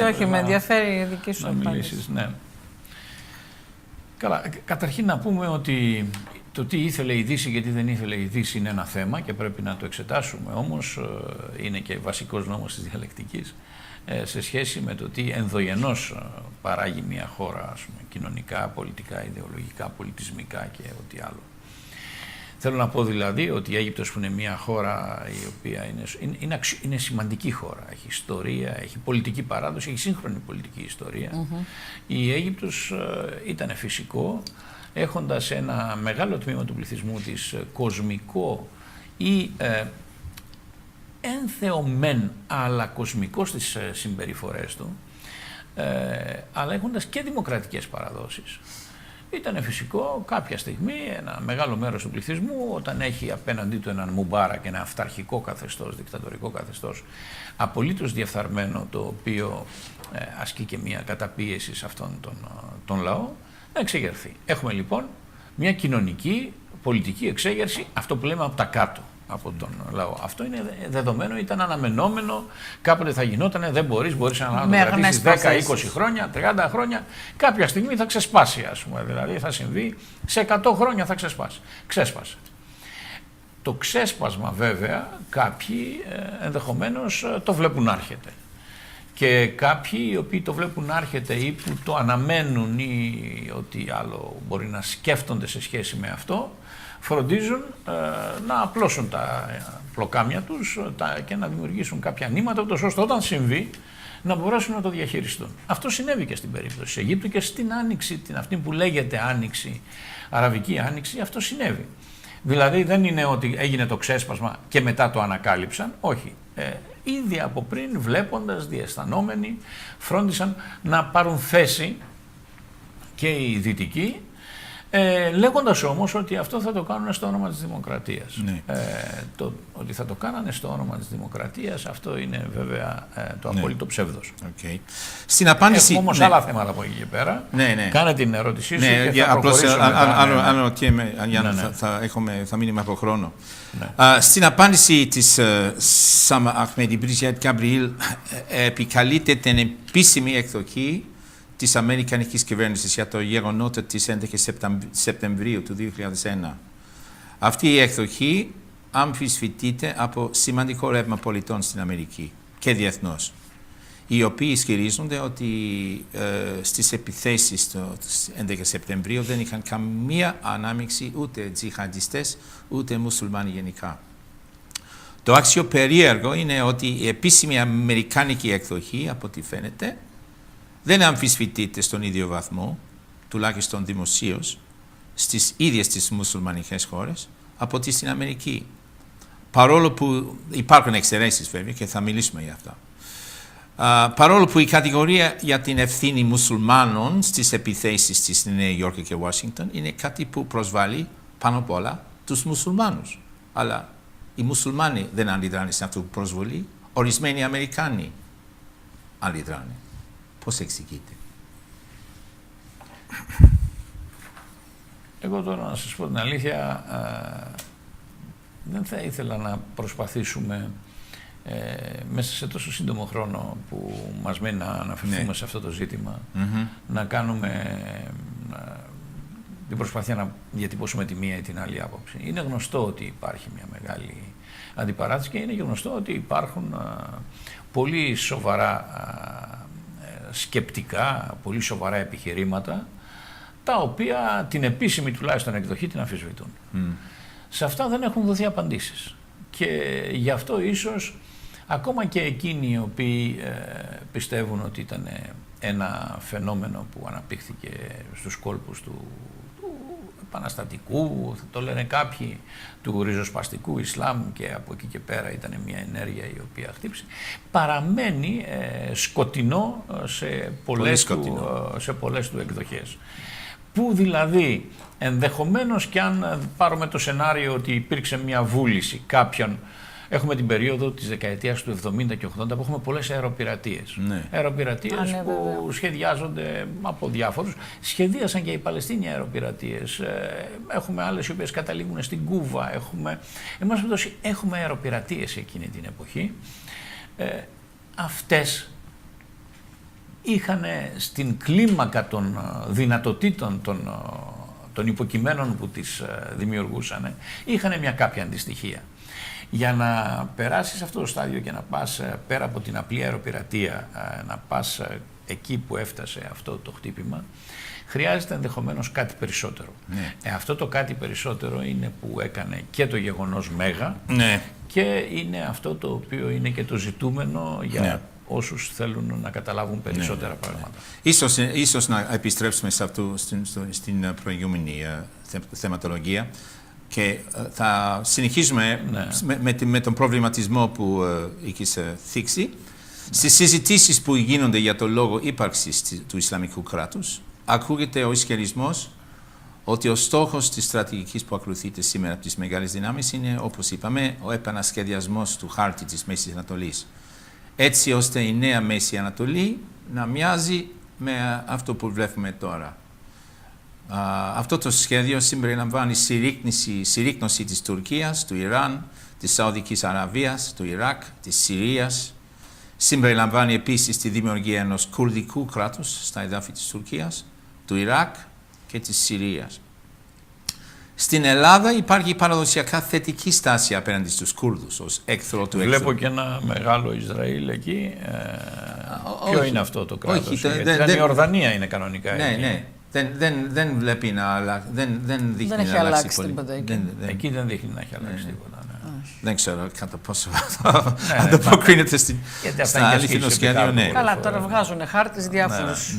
Όχι, με ενδιαφέρει η δική σου απάντηση. Ναι. Καλά, καταρχήν να πούμε ότι το τι ήθελε η Δύση και τι δεν ήθελε η Δύση είναι ένα θέμα και πρέπει να το εξετάσουμε, όμως είναι και βασικός νόμος της διαλεκτικής σε σχέση με το τι ενδογενώς παράγει μια χώρα, ας πούμε, κοινωνικά, πολιτικά, ιδεολογικά, πολιτισμικά και ό,τι άλλο. Θέλω να πω δηλαδή ότι η Αίγυπτος, που είναι μια χώρα η οποία είναι σημαντική χώρα, έχει ιστορία, έχει πολιτική παράδοση, έχει σύγχρονη πολιτική ιστορία. Η Αίγυπτος ήταν φυσικό, έχοντας ένα μεγάλο τμήμα του πληθυσμού της κοσμικό ή ένθεομεν αλλά κοσμικό στις συμπεριφορές του, αλλά έχοντας και δημοκρατικές παραδόσεις. Ήταν φυσικό κάποια στιγμή ένα μεγάλο μέρος του πληθυσμού, όταν έχει απέναντί του έναν Μουμπάρα και ένα αυταρχικό καθεστώς, δικτατορικό καθεστώς, απολύτως διεφθαρμένο, το οποίο ασκεί και μια καταπίεση σε αυτόν τον λαό, να εξεγερθεί. Έχουμε λοιπόν μια κοινωνική, πολιτική εξέγερση, αυτό που λέμε από τα κάτω, από τον λαό. Αυτό είναι δεδομένο, ήταν αναμενόμενο, κάποτε θα γινότανε, δεν μπορείς να το κρατήσεις 10, 20 χρόνια, 30 χρόνια, κάποια στιγμή θα ξεσπάσει, ας πούμε, δηλαδή θα συμβεί, σε 100 χρόνια θα ξεσπάσει. Ξέσπασε. Το ξέσπασμα βέβαια κάποιοι ενδεχομένως το βλέπουν να έρχεται. Και κάποιοι οι οποίοι το βλέπουν να έρχεται ή που το αναμένουν ή ότι άλλο μπορεί να σκέφτονται σε σχέση με αυτό, φροντίζουν να απλώσουν τα πλοκάμια τους και να δημιουργήσουν κάποια νήματα, ώστε όταν συμβεί να μπορέσουν να το διαχειριστούν. Αυτό συνέβη και στην περίπτωση της Αιγύπτου και στην άνοιξη, αυτή που λέγεται άνοιξη, αραβική άνοιξη, αυτό συνέβη. Δηλαδή δεν είναι ότι έγινε το ξέσπασμα και μετά το ανακάλυψαν, όχι. Ήδη από πριν, βλέποντας, διαισθανόμενοι, φρόντισαν να πάρουν θέση και οι Δυτικοί, λέγοντας όμως ότι αυτό θα το κάνουν στο όνομα της δημοκρατίας. Ναι. Ότι θα το κάνανε στο όνομα της δημοκρατίας, αυτό είναι βέβαια το απόλυτο ψεύδος. Okay. Στην απάντηση... Έχουμε όμως άλλα θέματα από εκεί και πέρα. Κάνε την ερώτησή σου και θα προχωρήσουμε. Θα μείνουμε από χρόνο. Στην απάντηση της Σάμα Αχμέδη, Μπριζιέτ Γκαμπριήλ επικαλείται την επίσημη εκδοχή της Αμερικανικής κυβέρνησης για το γεγονότα της 11 Σεπτεμβρίου του 2001. Αυτή η εκδοχή αμφισβητείται από σημαντικό ρεύμα πολιτών στην Αμερική και διεθνώς, οι οποίοι ισχυρίζονται ότι στις επιθέσεις του 11 Σεπτεμβρίου δεν είχαν καμία ανάμειξη ούτε τζιχαντιστές ούτε μουσουλμάνοι γενικά. Το αξιοπερίεργο είναι ότι η επίσημη αμερικάνικη εκδοχή, από ό,τι φαίνεται, δεν αμφισβητείται στον ίδιο βαθμό, τουλάχιστον δημοσίως, στις ίδιες τις μουσουλμανικές χώρες, από ότι στην Αμερική. Παρόλο που υπάρχουν εξαιρέσεις βέβαια και θα μιλήσουμε για αυτά. Παρόλο που η κατηγορία για την ευθύνη μουσουλμάνων στις επιθέσεις στη Νέα Υόρκη και Ουάσιγκτον είναι κάτι που προσβάλλει πάνω απ' όλα τους μουσουλμάνους. Αλλά οι μουσουλμάνοι δεν αντιδράνε σε αυτό που προσβολεί, ορισμένοι Αμερικάνοι αντιδράνε. Πώς εξηγείται? Εγώ τώρα, να σας πω την αλήθεια, δεν θα ήθελα να προσπαθήσουμε μέσα σε τόσο σύντομο χρόνο που μας μένει να αναφερθούμε σε αυτό το ζήτημα, να κάνουμε την προσπάθεια να διατυπώσουμε τη μία ή την άλλη άποψη. Είναι γνωστό ότι υπάρχει μια μεγάλη αντιπαράθεση και είναι γνωστό ότι υπάρχουν πολύ σοβαρά σκεπτικά, πολύ σοβαρά επιχειρήματα, τα οποία την επίσημη τουλάχιστον εκδοχή την αμφισβητούν. Σε αυτά δεν έχουν δοθεί απαντήσεις. Και γι' αυτό ίσως ακόμα και εκείνοι οι οποίοι πιστεύουν ότι ήταν ένα φαινόμενο που αναπτύχθηκε στους κόλπους του επαναστατικού, θα το λένε κάποιοι, του ριζοσπαστικού Ισλάμ, και από εκεί και πέρα ήταν μια ενέργεια η οποία χτύπησε, παραμένει σκοτεινό σε πολλές του εκδοχές. Που δηλαδή ενδεχομένως, και αν πάρουμε το σενάριο ότι υπήρξε μια βούληση κάποιον, έχουμε την περίοδο της δεκαετίας του 70 και 80 που έχουμε πολλές αεροπειρατείες. Ναι. Αεροπειρατείες που σχεδιάζονται από διάφορους. Σχεδίασαν και οι Παλαιστίνοι αεροπειρατείες. Έχουμε άλλες οι οποίες καταλήγουν στην Κούβα. Έχουμε αεροπειρατείες εκείνη την εποχή. Αυτές είχαν στην κλίμακα των δυνατοτήτων των υποκειμένων που τις δημιουργούσαν, είχαν μια κάποια αντιστοιχεία. Για να περάσεις αυτό το στάδιο και να πας πέρα από την απλή αεροπειρατεία, να πας εκεί που έφτασε αυτό το χτύπημα, χρειάζεται ενδεχομένως κάτι περισσότερο. Ναι. Αυτό το κάτι περισσότερο είναι που έκανε και το γεγονός Μέγα, ναι, και είναι αυτό το οποίο είναι και το ζητούμενο για όσους θέλουν να καταλάβουν περισσότερα πράγματα. Ίσως να επιστρέψουμε σε αυτό στην προηγούμενη θεματολογία και θα συνεχίσουμε με τον προβληματισμό που είχες θίξει. Στις συζητήσεις που γίνονται για το λόγο ύπαρξης του Ισλαμικού κράτους, ακούγεται ο ισχυρισμός ότι ο στόχος της στρατηγικής που ακολουθείται σήμερα από τις μεγάλες δυνάμεις είναι, όπως είπαμε, ο επανασχεδιασμός του χάρτη της Μέσης Ανατολής, έτσι ώστε η νέα Μέση Ανατολή να μοιάζει με αυτό που βλέπουμε τώρα. Αυτό το σχέδιο συμπεριλαμβάνει συρρίκνωση της Τουρκίας, του Ιράν, της Σαουδικής Αραβίας, του Ιράκ, της Συρίας. Συμπεριλαμβάνει επίσης τη δημιουργία ενός κουρδικού κράτους στα εδάφη της Τουρκίας, του Ιράκ και της Συρίας. Στην Ελλάδα υπάρχει παραδοσιακά θετική στάση απέναντι στους Κούρδους ως έχθρο του εχθρού. Βλέπω και ένα μεγάλο Ισραήλ εκεί. Ποιο είναι αυτό το κράτος? Η Ορδανία είναι κανονικά εκεί. Ναι. Δεν βλέπει να αλλάξει. Δεν δείχνει να αλλάξει τίποτα. Εκεί δεν δείχνει να έχει αλλάξει τίποτα. Δεν ξέρω κατά πόσο ανταποκρίνεται στα αληθινό σχέδιο. Καλά, τώρα βγάζουν χάρτες διάφορους.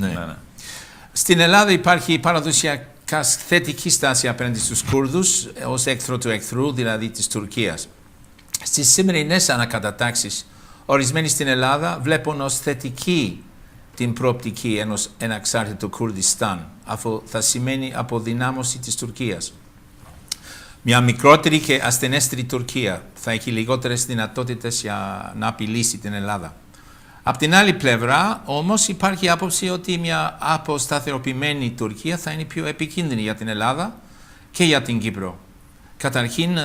Στην Ελλάδα υπάρχει παραδοσιακά θετική στάση απέναντι στους Κούρδους ως έχθρο του εχθρού, δηλαδή της Τουρκίας. Στις σημερινές ανακατατάξεις, ορισμένοι στην Ελλάδα βλέπουν ως θετική την προοπτική ενός ανεξάρτητου Κουρδιστάν, αφού θα σημαίνει αποδυνάμωση της Τουρκίας. Μια μικρότερη και ασθενέστερη Τουρκία θα έχει λιγότερες δυνατότητες για να απειλήσει την Ελλάδα. Απ' την άλλη πλευρά, όμως, υπάρχει άποψη ότι μια αποσταθεροποιημένη Τουρκία θα είναι πιο επικίνδυνη για την Ελλάδα και για την Κύπρο. Καταρχήν,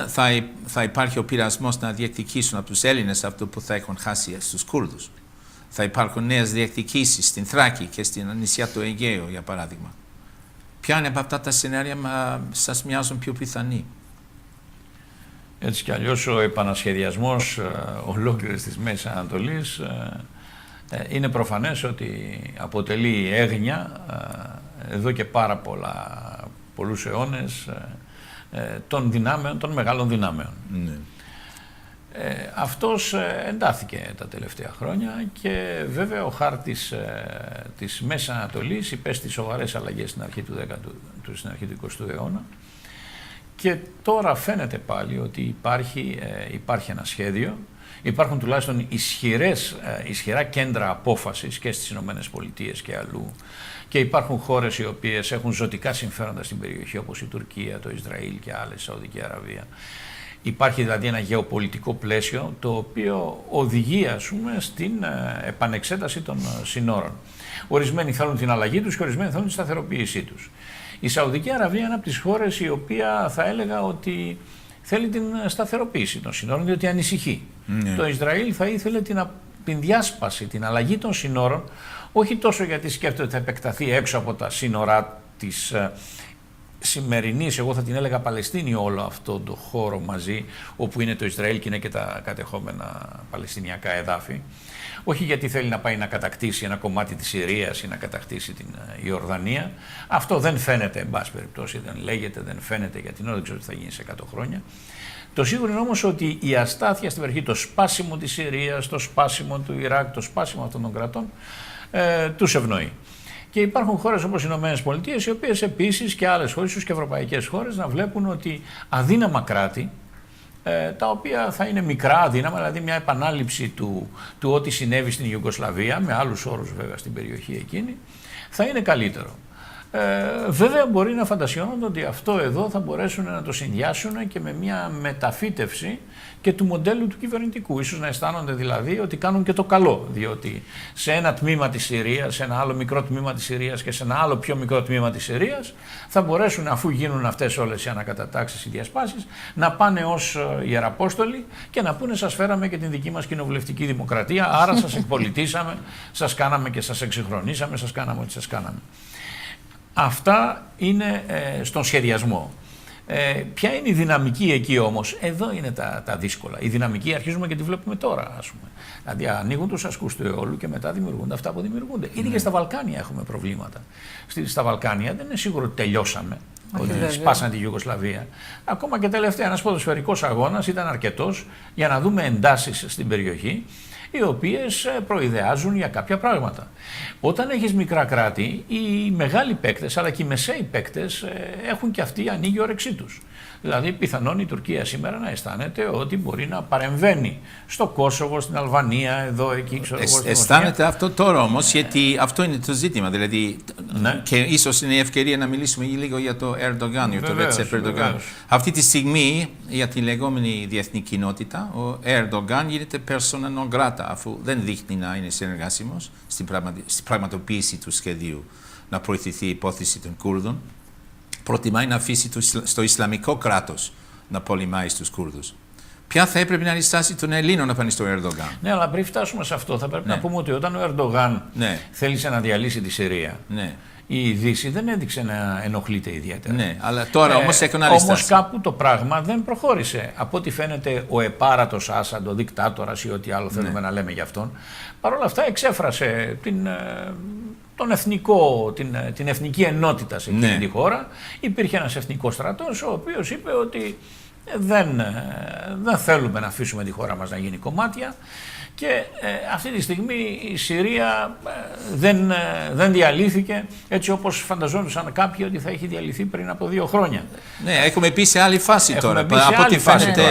θα υπάρχει ο πειρασμός να διεκδικήσουν από τους Έλληνες αυτό που θα έχουν χάσει στους Κούρδους. Θα υπάρχουν νέες διεκδικήσεις στην Θράκη και στην νησιά του Αιγαίου, για παράδειγμα. Ποια είναι από αυτά τα σενάρια σας μοιάζουν πιο πιθανή? Έτσι κι αλλιώς ο επανασχεδιασμός ολόκληρης της Μέσης Ανατολής είναι προφανές ότι αποτελεί έγνοια εδώ και πάρα πολλούς αιώνες των μεγάλων δυνάμεων. Ναι. Αυτός εντάθηκε τα τελευταία χρόνια και βέβαια ο χάρτης της Μέσης Ανατολής υπέστη σοβαρές αλλαγές στην αρχή του 20ου αιώνα και τώρα φαίνεται πάλι ότι υπάρχει ένα σχέδιο. Υπάρχουν τουλάχιστον ισχυρά κέντρα απόφασης και στις Ηνωμένες Πολιτείες και αλλού και υπάρχουν χώρες οι οποίες έχουν ζωτικά συμφέροντα στην περιοχή όπως η Τουρκία, το Ισραήλ και άλλες, η Σαουδική Αραβία. Υπάρχει δηλαδή ένα γεωπολιτικό πλαίσιο το οποίο οδηγεί στην επανεξέταση των συνόρων. Ορισμένοι θέλουν την αλλαγή τους και ορισμένοι θέλουν τη σταθεροποίησή τους. Η Σαουδική Αραβία είναι από τις χώρες η οποία θα έλεγα ότι θέλει την σταθεροποίηση των συνόρων διότι ανησυχεί. Το Ισραήλ θα ήθελε την διάσπαση, την αλλαγή των συνόρων, όχι τόσο γιατί σκέφτεται ότι θα επεκταθεί έξω από τα σύνορα της σημερινής, εγώ θα την έλεγα Παλαιστίνη, όλο αυτό το χώρο μαζί, όπου είναι το Ισραήλ και είναι και τα κατεχόμενα παλαιστινιακά εδάφη. Όχι γιατί θέλει να πάει να κατακτήσει ένα κομμάτι της Συρίας ή να κατακτήσει την Ιορδανία. Αυτό δεν φαίνεται, εν πάση περιπτώσει, δεν λέγεται, δεν φαίνεται για την ώρα, δεν ξέρω τι θα γίνει σε 100 χρόνια. Το σίγουρο είναι όμως ότι η αστάθεια στην περιοχή, το σπάσιμο της Συρίας, το σπάσιμο του Ιράκ, το σπάσιμο αυτών των κρατών, τους ευνοεί. Και υπάρχουν χώρες όπως οι Ηνωμένες Πολιτείες, οι οποίες επίσης και άλλες χώρες, ίσως και ευρωπαϊκές χώρες, να βλέπουν ότι αδύναμα κράτη, τα οποία θα είναι μικρά αδύναμα, δηλαδή μια επανάληψη του ό,τι συνέβη στην Ιουγκοσλαβία, με άλλους όρους βέβαια στην περιοχή εκείνη, θα είναι καλύτερο. Βέβαια μπορεί να φαντασιώνονται ότι αυτό εδώ θα μπορέσουν να το συνδυάσουν και με μια μεταφύτευση και του μοντέλου του κυβερνητικού. Ίσως να αισθάνονται δηλαδή ότι κάνουν και το καλό, διότι σε ένα τμήμα της Συρίας, σε ένα άλλο μικρό τμήμα της Συρίας και σε ένα άλλο πιο μικρό τμήμα της Συρίας θα μπορέσουν, αφού γίνουν αυτές όλες οι ανακατατάξεις, οι διασπάσεις, να πάνε ως ιεραπόστολοι και να πούνε σας φέραμε και την δική μας κοινοβουλευτική δημοκρατία, άρα σας εκπολιτήσαμε, σας κάναμε και σας εξυγχρονίσαμε, σας κάναμε ό,τι σας κάναμε. Αυτά είναι στον σχεδιασμό. Ποια είναι η δυναμική εκεί όμως? Εδώ είναι τα δύσκολα. Η δυναμική αρχίζουμε και τη βλέπουμε τώρα, ας πούμε. Δηλαδή ανοίγουν τους ασκούς του αιώλου και μετά δημιουργούνται αυτά που δημιουργούνται. Ήδη και στα Βαλκάνια έχουμε προβλήματα. Στα Βαλκάνια δεν είναι σίγουρο ότι τελειώσαμε, ότι σπάσανε τη Ιουγκοσλαβία. Ακόμα και τελευταία ένας ποδοσφαιρικός αγώνας ήταν αρκετός για να δούμε εντάσεις στην περιοχή, οι οποίες προειδεάζουν για κάποια πράγματα. Όταν έχεις μικρά κράτη, οι μεγάλοι παίκτες αλλά και οι μεσαίοι παίκτες έχουν και αυτοί ανοίγει η όρεξή τους. Δηλαδή πιθανόν η Τουρκία σήμερα να αισθάνεται ότι μπορεί να παρεμβαίνει στο Κόσοβο, στην Αλβανία, εδώ, εκεί, ξέρω εγώ. Αισθάνεται αυτό τώρα όμως, γιατί αυτό είναι το ζήτημα. Δηλαδή, και ίσως είναι η ευκαιρία να μιλήσουμε λίγο για το Ερντογάν, για το Ρέτσεπ Ερντογάν. Αυτή τη στιγμή, για τη λεγόμενη διεθνή κοινότητα, ο Ερντογάν γίνεται persona non grata, αφού δεν δείχνει να είναι συνεργάσιμος στην πραγματοποίηση του σχεδίου να προωθηθεί η υπόθεση των Κούρδων. Προτιμάει να αφήσει στο Ισλαμικό κράτος να πολεμάει στους Κούρδους. Ποια θα έπρεπε να είναι η στάση των Ελλήνων απέναντι στο Ερντογάν? Ναι, αλλά πριν φτάσουμε σε αυτό, θα πρέπει να πούμε ότι όταν ο Ερντογάν θέλησε να διαλύσει τη Συρία, η Δύση δεν έδειξε να ενοχλείται ιδιαίτερα. Ναι, αλλά τώρα όμως έκανε άλλη στάση. Όμως κάπου το πράγμα δεν προχώρησε. Από ό,τι φαίνεται, ο επάρατος Άσαντ, ο δικτάτορας ή ό,τι άλλο θέλουμε να λέμε για αυτόν, παρόλα αυτά εξέφρασε την εθνική ενότητα σε εκείνη τη χώρα. Υπήρχε ένας εθνικός στρατός ο οποίος είπε ότι δεν θέλουμε να αφήσουμε τη χώρα μας να γίνει κομμάτια και αυτή τη στιγμή η Συρία δεν διαλύθηκε έτσι όπως φανταζόντουσαν κάποιοι ότι θα έχει διαλυθεί πριν από 2 χρόνια. Ναι, έχουμε πει σε άλλη φάση τώρα. Από ό,τι φαίνεται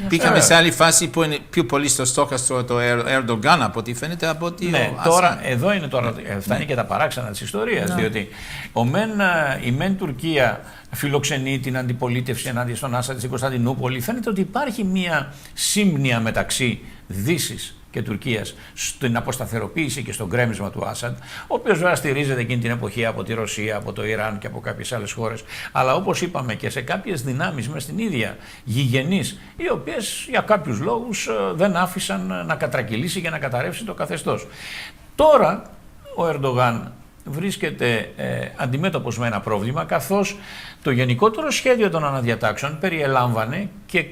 πήγαμε σε άλλη φάση που είναι πιο πολύ στο στόχαστρο το Ερντογάν από ό,τι φαίνεται από ότι εδώ είναι τώρα, φτάνει και τα παράξενα της ιστορίας, διότι η μεν Τουρκία φιλοξενεί την αντιπολίτευση ενάντια στον Άσαντ στην Κωνσταντινούπολη. Φαίνεται ότι υπάρχει μια σύμπνοια μεταξύ Δύσης και Τουρκίας στην αποσταθεροποίηση και στον γκρέμισμα του Άσαντ, ο οποίος βέβαια στηρίζεται εκείνη την εποχή από τη Ρωσία, από το Ιράν και από κάποιες άλλες χώρες, αλλά όπως είπαμε και σε κάποιες δυνάμεις μες στην ίδια γηγενείς, οι οποίες για κάποιους λόγους δεν άφησαν να κατρακυλήσει και να καταρρεύσει το καθεστώς. Τώρα ο Ερντογάν βρίσκεται αντιμέτωπος με ένα πρόβλημα, καθώς το γενικότερο σχέδιο των αναδιατάξεων περιελάμβανε και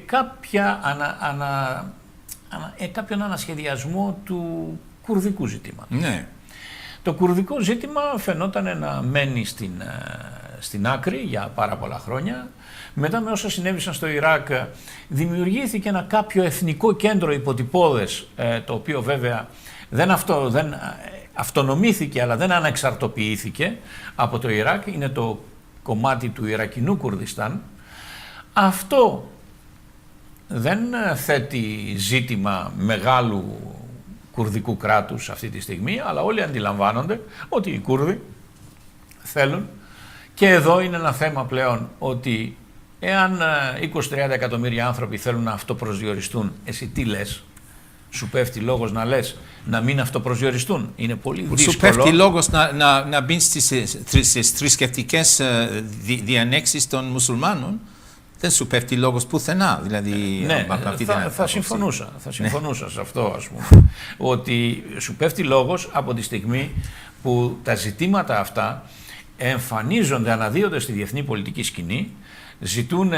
κάποιον ανασχεδιασμό του κουρδικού ζητήματος. Ναι. Το κουρδικό ζήτημα φαινόταν να μένει στην άκρη για πάρα πολλά χρόνια. Μετά με όσα συνέβησαν στο Ιράκ δημιουργήθηκε ένα κάποιο εθνικό κέντρο υποτυπώδες, το οποίο βέβαια δεν αυτονομήθηκε αλλά δεν ανεξαρτοποιήθηκε από το Ιράκ. Είναι το κομμάτι του Ιρακινού Κουρδιστάν. Αυτό δεν θέτει ζήτημα μεγάλου κουρδικού κράτους αυτή τη στιγμή, αλλά όλοι αντιλαμβάνονται ότι οι Κούρδοι θέλουν, και εδώ είναι ένα θέμα πλέον, ότι εάν 20-30 εκατομμύρια άνθρωποι θέλουν να αυτοπροσδιοριστούν, εσύ τι λες? Σου πέφτει λόγος να λες να μην αυτοπροσδιοριστούν? Είναι πολύ δύσκολο. Σου πέφτει λόγος να μπει στις θρησκευτικές διανέξεις των μουσουλμάνων. Δεν σου πέφτει λόγος πουθενά. Δηλαδή, ναι, θα συμφωνούσα σε αυτό, ας πούμε. Ότι σου πέφτει λόγος από τη στιγμή που τα ζητήματα αυτά εμφανίζονται, αναδύονται στη διεθνή πολιτική σκηνή, ζητούν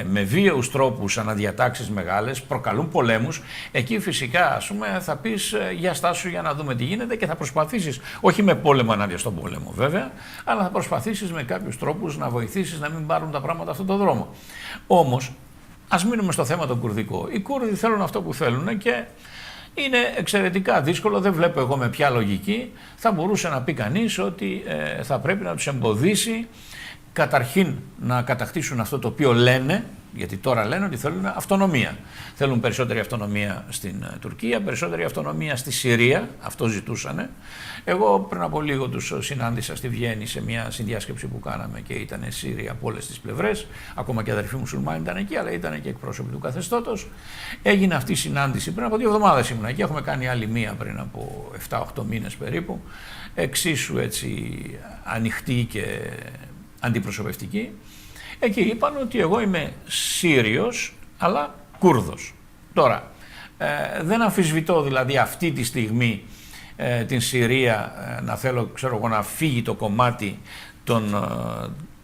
με βίαιους τρόπους αναδιατάξεις μεγάλες, προκαλούν πολέμους. Εκεί φυσικά, ας πούμε, θα πεις για στάσου για να δούμε τι γίνεται και θα προσπαθήσεις, όχι με πόλεμο ενάντια στον πόλεμο βέβαια, αλλά θα προσπαθήσεις με κάποιους τρόπους να βοηθήσεις να μην πάρουν τα πράγματα αυτόν τον δρόμο. Όμως, ας μείνουμε στο θέμα το κουρδικό. Οι Κούρδοι θέλουν αυτό που θέλουν και είναι εξαιρετικά δύσκολο. Δεν βλέπω εγώ με ποια λογική θα μπορούσε να πει κανείς ότι θα πρέπει να τους εμποδίσει καταρχήν να κατακτήσουν αυτό το οποίο λένε, γιατί τώρα λένε ότι θέλουν αυτονομία. Θέλουν περισσότερη αυτονομία στην Τουρκία, περισσότερη αυτονομία στη Συρία, αυτό ζητούσανε. Εγώ πριν από λίγο τους συνάντησα στη Βιέννη σε μια συνδιάσκεψη που κάναμε και ήταν Σύριοι από όλες τις πλευρές, ακόμα και αδερφοί μουσουλμάνοι ήταν εκεί, αλλά ήταν και εκπρόσωποι του καθεστώτος. Έγινε αυτή η συνάντηση πριν από 2 εβδομάδες ήμουν εκεί, έχουμε κάνει άλλη μία πριν από 7-8 μήνες περίπου, εξίσου έτσι ανοιχτή και αντιπροσωπευτική. Εκεί είπαν ότι εγώ είμαι Σύριος αλλά Κούρδος. Τώρα, δεν αμφισβητώ δηλαδή αυτή τη στιγμή την Συρία να θέλω, ξέρω εγώ, να φύγει το κομμάτι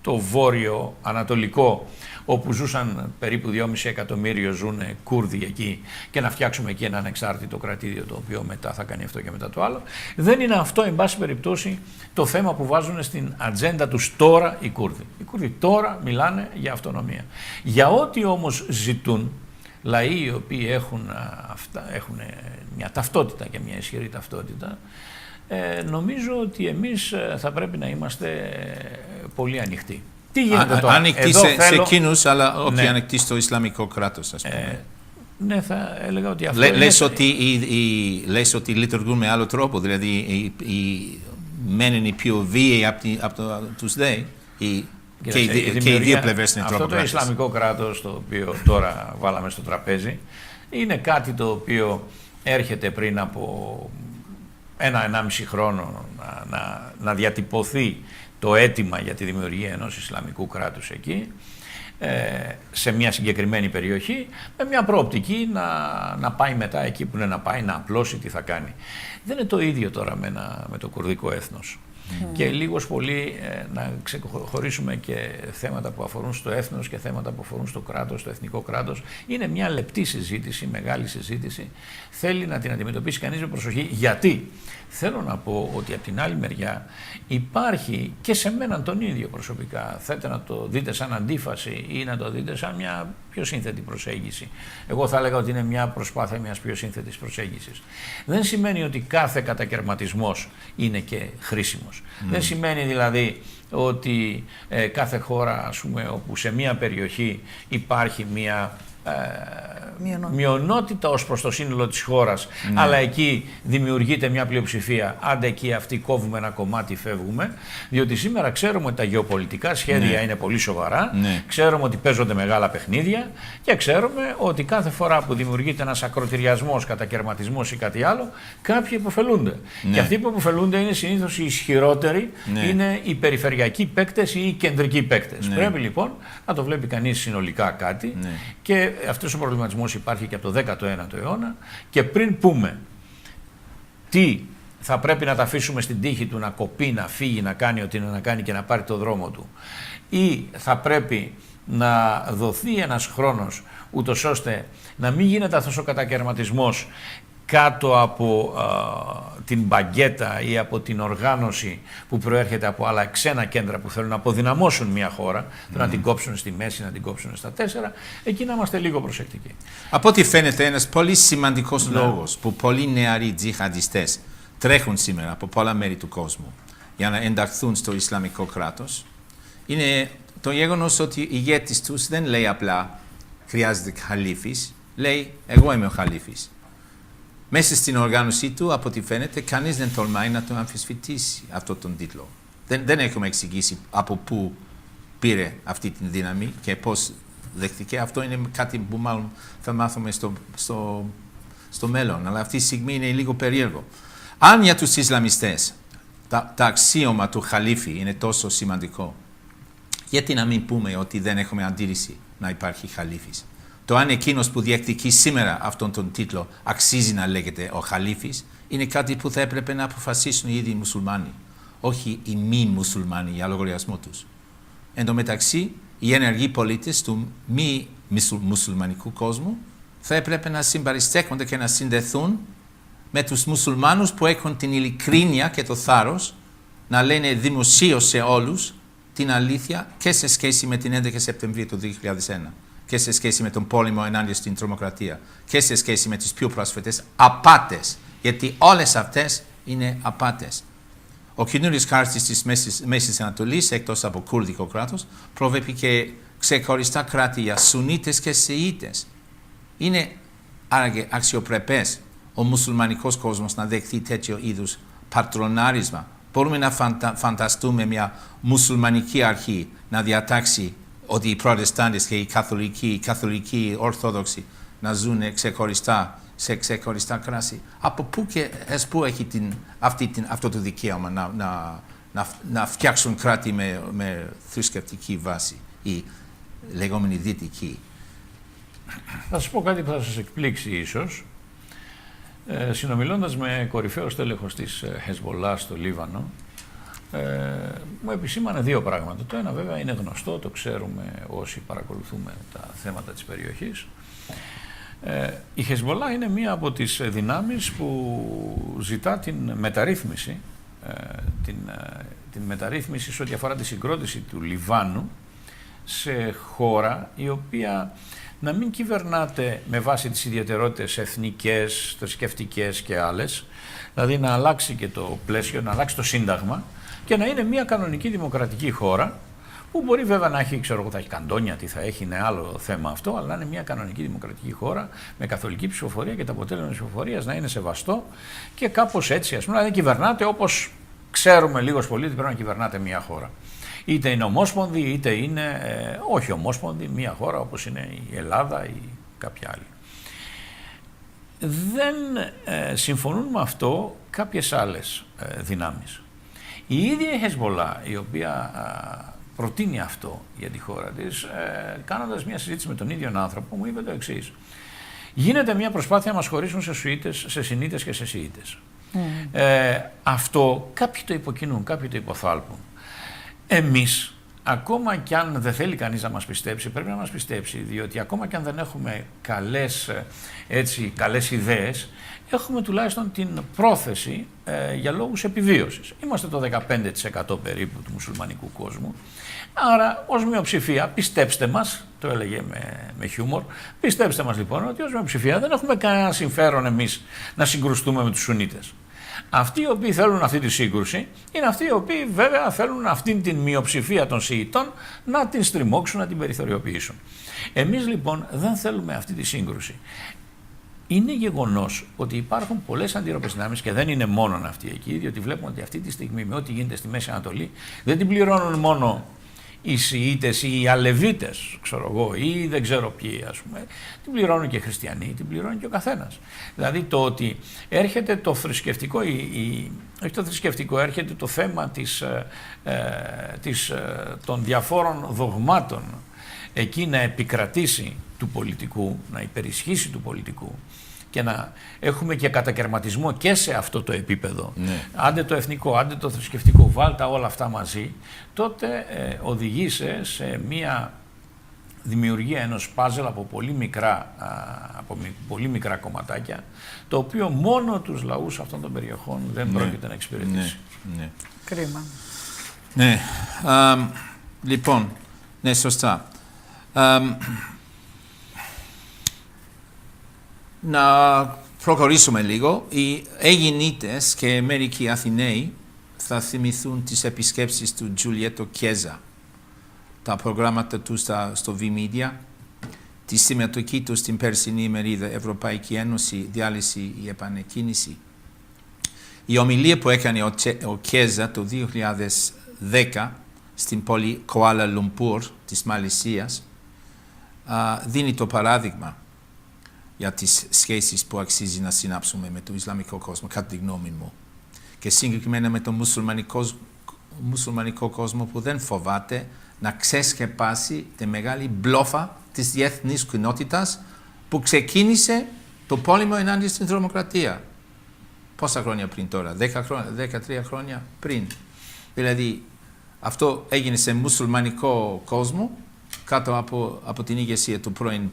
το βόρειο ανατολικό, όπου ζούσαν περίπου 2,5 εκατομμύριο ζουν Κούρδοι εκεί, και να φτιάξουμε εκεί ένα ανεξάρτητο κρατήδιο το οποίο μετά θα κάνει αυτό και μετά το άλλο. Δεν είναι αυτό, εν πάση περιπτώσει, το θέμα που βάζουν στην ατζέντα τους τώρα οι Κούρδοι. Οι Κούρδοι τώρα μιλάνε για αυτονομία. Για ό,τι όμως ζητούν λαοί οι οποίοι έχουν μια ταυτότητα και μια ισχυρή ταυτότητα, νομίζω ότι εμείς θα πρέπει να είμαστε πολύ ανοιχτοί. Τι γίνεται τώρα? Ανοιχτοί σε εκείνους, αλλά όχι ανοιχτοί στο Ισλαμικό κράτος, ας πούμε. Ναι, θα έλεγα ότι αυτό λες ότι λειτουργούν με άλλο τρόπο, δηλαδή μένουν οι πιο βίαιοι από τους ΔΕΗ, και οι δύο πλευρές είναι τρόπο. Αυτό το Ισλαμικό κράτος, το οποίο τώρα βάλαμε στο τραπέζι, είναι κάτι το οποίο έρχεται πριν από 1-1,5 χρόνο να διατυπωθεί το αίτημα για τη δημιουργία ενός Ισλαμικού κράτους εκεί, σε μια συγκεκριμένη περιοχή, με μια προοπτική να πάει μετά εκεί που είναι να πάει, να απλώσει τι θα κάνει. Δεν είναι το ίδιο τώρα με το κουρδικό έθνος. Και λίγος πολύ να ξεχωρίσουμε και θέματα που αφορούν στο έθνος και θέματα που αφορούν στο κράτος, στο εθνικό κράτος. Είναι μια λεπτή συζήτηση, μεγάλη συζήτηση. Θέλει να την αντιμετωπίσει κανείς με προσοχή. Γιατί? Θέλω να πω ότι από την άλλη μεριά υπάρχει και σε μένα τον ίδιο προσωπικά. Θέλετε να το δείτε σαν αντίφαση ή να το δείτε σαν μια πιο σύνθετη προσέγγιση. Εγώ θα έλεγα ότι είναι μια προσπάθεια μιας πιο σύνθετης προσέγγισης. Δεν σημαίνει ότι κάθε κατακερματισμός είναι και χρήσιμος. Δεν σημαίνει δηλαδή ότι κάθε χώρα, ας πούμε, όπου σε μια περιοχή υπάρχει μια μειονότητα ως προς το σύνολο της χώρας, αλλά εκεί δημιουργείται μια πλειοψηφία, άντε εκεί αυτοί κόβουμε ένα κομμάτι, φεύγουμε, διότι σήμερα ξέρουμε ότι τα γεωπολιτικά σχέδια είναι πολύ σοβαρά, ξέρουμε ότι παίζονται μεγάλα παιχνίδια και ξέρουμε ότι κάθε φορά που δημιουργείται ένας ακροτηριασμός, κατακερματισμός ή κάτι άλλο, κάποιοι υποφελούνται. Και αυτοί που υποφελούνται είναι συνήθως οι ισχυρότεροι, είναι οι περιφερειακοί παίκτες ή οι κεντρικοί παίκτες. Πρέπει λοιπόν να το βλέπει κανείς συνολικά κάτι, και αυτός ο προβληματισμός υπάρχει και από το 19ο αιώνα, και πριν πούμε τι θα πρέπει να τα αφήσουμε στην τύχη του να κοπεί, να φύγει, να κάνει ό,τι είναι να κάνει και να πάρει το δρόμο του, ή θα πρέπει να δοθεί ένας χρόνος ούτως ώστε να μην γίνεται αυτός ο κατακαιρματισμός κάτω από την μπαγκέτα ή από την οργάνωση που προέρχεται από άλλα ξένα κέντρα που θέλουν να αποδυναμώσουν μια χώρα, να την κόψουν στη μέση, να την κόψουν στα 4, εκεί να είμαστε λίγο προσεκτικοί. Από ό,τι φαίνεται, ένας πολύ σημαντικός λόγος που πολλοί νεαροί τζιχαντιστές τρέχουν σήμερα από πολλά μέρη του κόσμου για να ενταχθούν στο Ισλαμικό κράτος είναι το γεγονός ότι ο ηγέτης τους δεν λέει απλά χρειάζεται χαλίφης, λέει εγώ είμαι ο χαλίφης. Μέσα στην οργάνωσή του, από ό,τι φαίνεται, κανείς δεν τολμάει να τον αμφισβητήσει αυτόν τον τίτλο. Δεν έχουμε εξηγήσει από πού πήρε αυτή την δύναμη και πώς δέχτηκε. Αυτό είναι κάτι που μάλλον θα μάθουμε στο μέλλον, αλλά αυτή τη στιγμή είναι λίγο περίεργο. Αν για τους Ισλαμιστές τα αξίωμα του χαλίφη είναι τόσο σημαντικό, γιατί να μην πούμε ότι δεν έχουμε αντίρρηση να υπάρχει χαλίφης. Το αν εκείνος που διεκδικεί σήμερα αυτόν τον τίτλο αξίζει να λέγεται ο χαλίφης, είναι κάτι που θα έπρεπε να αποφασίσουν οι ίδιοι μουσουλμάνοι, όχι οι μη μουσουλμάνοι για λογαριασμό τους. Εν τω μεταξύ, οι ενεργοί πολίτες του μη μουσουλμανικού κόσμου θα έπρεπε να συμπαριστέκονται και να συνδεθούν με τους μουσουλμάνους που έχουν την ειλικρίνεια και το θάρρος να λένε δημοσίως σε όλους την αλήθεια και σε σχέση με την 11 Σεπτεμβρίου του 2001 και σε σχέση με τον πόλεμο ενάντια στην τρομοκρατία και σε σχέση με τις πιο πρόσφατες απάτες, γιατί όλες αυτές είναι απάτες. Ο καινούριος χάρτης της Μέσης Ανατολής, εκτός από κουρδικό κράτος, προβλέπει και ξεχωριστά κράτη για Σουνίτες και Σιήτες. Είναι άραγε αξιοπρεπές ο μουσουλμανικός κόσμος να δεχθεί τέτοιο είδους πατρονάρισμα. Μπορούμε να φανταστούμε μια μουσουλμανική αρχή να διατάξει ότι οι Προτεστάντες και οι καθολικοί Ορθόδοξοι να ζουν ξεχωριστά σε ξεχωριστά κράτη. Από πού και πού έχει αυτό το δικαίωμα να φτιάξουν κράτη με θρησκευτική βάση ή λεγόμενη δυτική. Θα σας πω κάτι που θα σας εκπλήξει ίσως. Συνομιλώντας με κορυφαίο στέλεχος της Χεσμολάχ στο Λίβανο, μου επισήμανε δύο πράγματα. Το ένα βέβαια είναι γνωστό, το ξέρουμε όσοι παρακολουθούμε τα θέματα της περιοχής. Η Χεσμολάχ είναι μία από τις δυνάμεις που ζητά την μεταρρύθμιση, την μεταρρύθμιση σε ό,τι αφορά τη συγκρότηση του Λιβάνου σε χώρα η οποία να μην κυβερνάται με βάση τις ιδιαιτερότητες εθνικές, θρησκευτικές και άλλες, δηλαδή να αλλάξει και το πλαίσιο, να αλλάξει το σύνταγμα και να είναι μια κανονική δημοκρατική χώρα που μπορεί βέβαια να έχει, θα έχει καντόνια, τι θα έχει, είναι άλλο θέμα αυτό, αλλά να είναι μια κανονική δημοκρατική χώρα με καθολική ψηφοφορία και το αποτέλεσμα της ψηφοφορίας να είναι σεβαστό και κάπως έτσι, ας πούμε, να δεν κυβερνάται όπως ξέρουμε λίγος πολύ ότι πρέπει να κυβερνάται μια χώρα. Είτε είναι ομόσπονδη, είτε είναι όχι ομόσπονδη, μια χώρα όπως είναι η Ελλάδα ή κάποια άλλη. Δεν συμφωνούν με αυτό κάποιες άλλες δυνάμεις. Η ίδια η Χεσμολάχ, η οποία προτείνει αυτό για τη χώρα της, κάνοντας μια συζήτηση με τον ίδιο άνθρωπο, μου είπε το εξής. Γίνεται μια προσπάθεια να μας χωρίσουν σε Σουνίτες και σε Σιήτες. Αυτό κάποιοι το υποκινούν, κάποιοι το υποθάλπουν. Εμείς, ακόμα κι αν δεν θέλει κανείς να μας πιστέψει, πρέπει να μας πιστέψει, διότι ακόμα κι αν δεν έχουμε καλές ιδέες, έχουμε τουλάχιστον την πρόθεση για λόγους επιβίωσης. Είμαστε το 15% περίπου του μουσουλμανικού κόσμου, άρα ως μειοψηφία, πιστέψτε μας, το έλεγε με χιούμορ, πιστέψτε μας λοιπόν ότι ως μειοψηφία δεν έχουμε κανένα συμφέρον εμείς να συγκρουστούμε με τους Σουνίτες. Αυτοί οι οποίοι θέλουν αυτή τη σύγκρουση είναι αυτοί οι οποίοι βέβαια θέλουν αυτήν την μειοψηφία των Σιητών να την στριμώξουν, να την περιθωριοποιήσουν. Εμείς λοιπόν δεν θέλουμε αυτή τη σύγκρουση. Είναι γεγονός ότι υπάρχουν πολλές αντίρροπες δυνάμεις και δεν είναι μόνο αυτοί εκεί, διότι βλέπουμε ότι αυτή τη στιγμή με ό,τι γίνεται στη Μέση Ανατολή δεν την πληρώνουν μόνο οι Σιήτες ή οι Αλεβίτες, ξέρω εγώ, ή δεν ξέρω ποιοι, ας πούμε, την πληρώνουν και οι χριστιανοί, την πληρώνει και ο καθένας. Δηλαδή το ότι έρχεται το θρησκευτικό, όχι το θρησκευτικό, έρχεται το θέμα των διαφόρων δογμάτων εκεί να επικρατήσει του πολιτικού, να υπερισχύσει του πολιτικού και να έχουμε και κατακαιρματισμό και σε αυτό το επίπεδο, ναι. Άντε το εθνικό, άντε το θρησκευτικό, βάλτα όλα αυτά μαζί, τότε οδηγείσαι σε μία δημιουργία ενός πάζελ από πολύ μικρά κομματάκια, το οποίο μόνο τους λαούς αυτών των περιοχών δεν πρόκειται να εξυπηρετήσει. Ναι. Κρίμα. Ναι. Λοιπόν, ναι, σωστά. Να προχωρήσουμε λίγο. Οι Αιγινίτες και μερικοί Αθηναίοι θα θυμηθούν τις επισκέψεις του Τζουλιέτο Κέζα, τα προγράμματα του στο V-Media, τη συμμετοχή του στην περσινή ημερίδα Ευρωπαϊκή Ένωση, διάλυση ή επανεκκίνηση. Η ομιλία που έκανε ο Κέζα το 2010 στην πόλη Κουάλα Λουμπούρ της Μαλαισίας δίνει το παράδειγμα για τις σχέσεις που αξίζει να συνάψουμε με τον Ισλαμικό κόσμο, κατά τη γνώμη μου. Και συγκεκριμένα με τον μουσουλμανικό κόσμο που δεν φοβάται να ξεσκεπάσει τη μεγάλη μπλόφα της διεθνής κοινότητας που ξεκίνησε το πόλεμο ενάντια στην τρομοκρατία. Πόσα χρόνια πριν τώρα, 13 χρόνια πριν. Δηλαδή αυτό έγινε σε μουσουλμανικό κόσμο κάτω από την ηγεσία του πρώην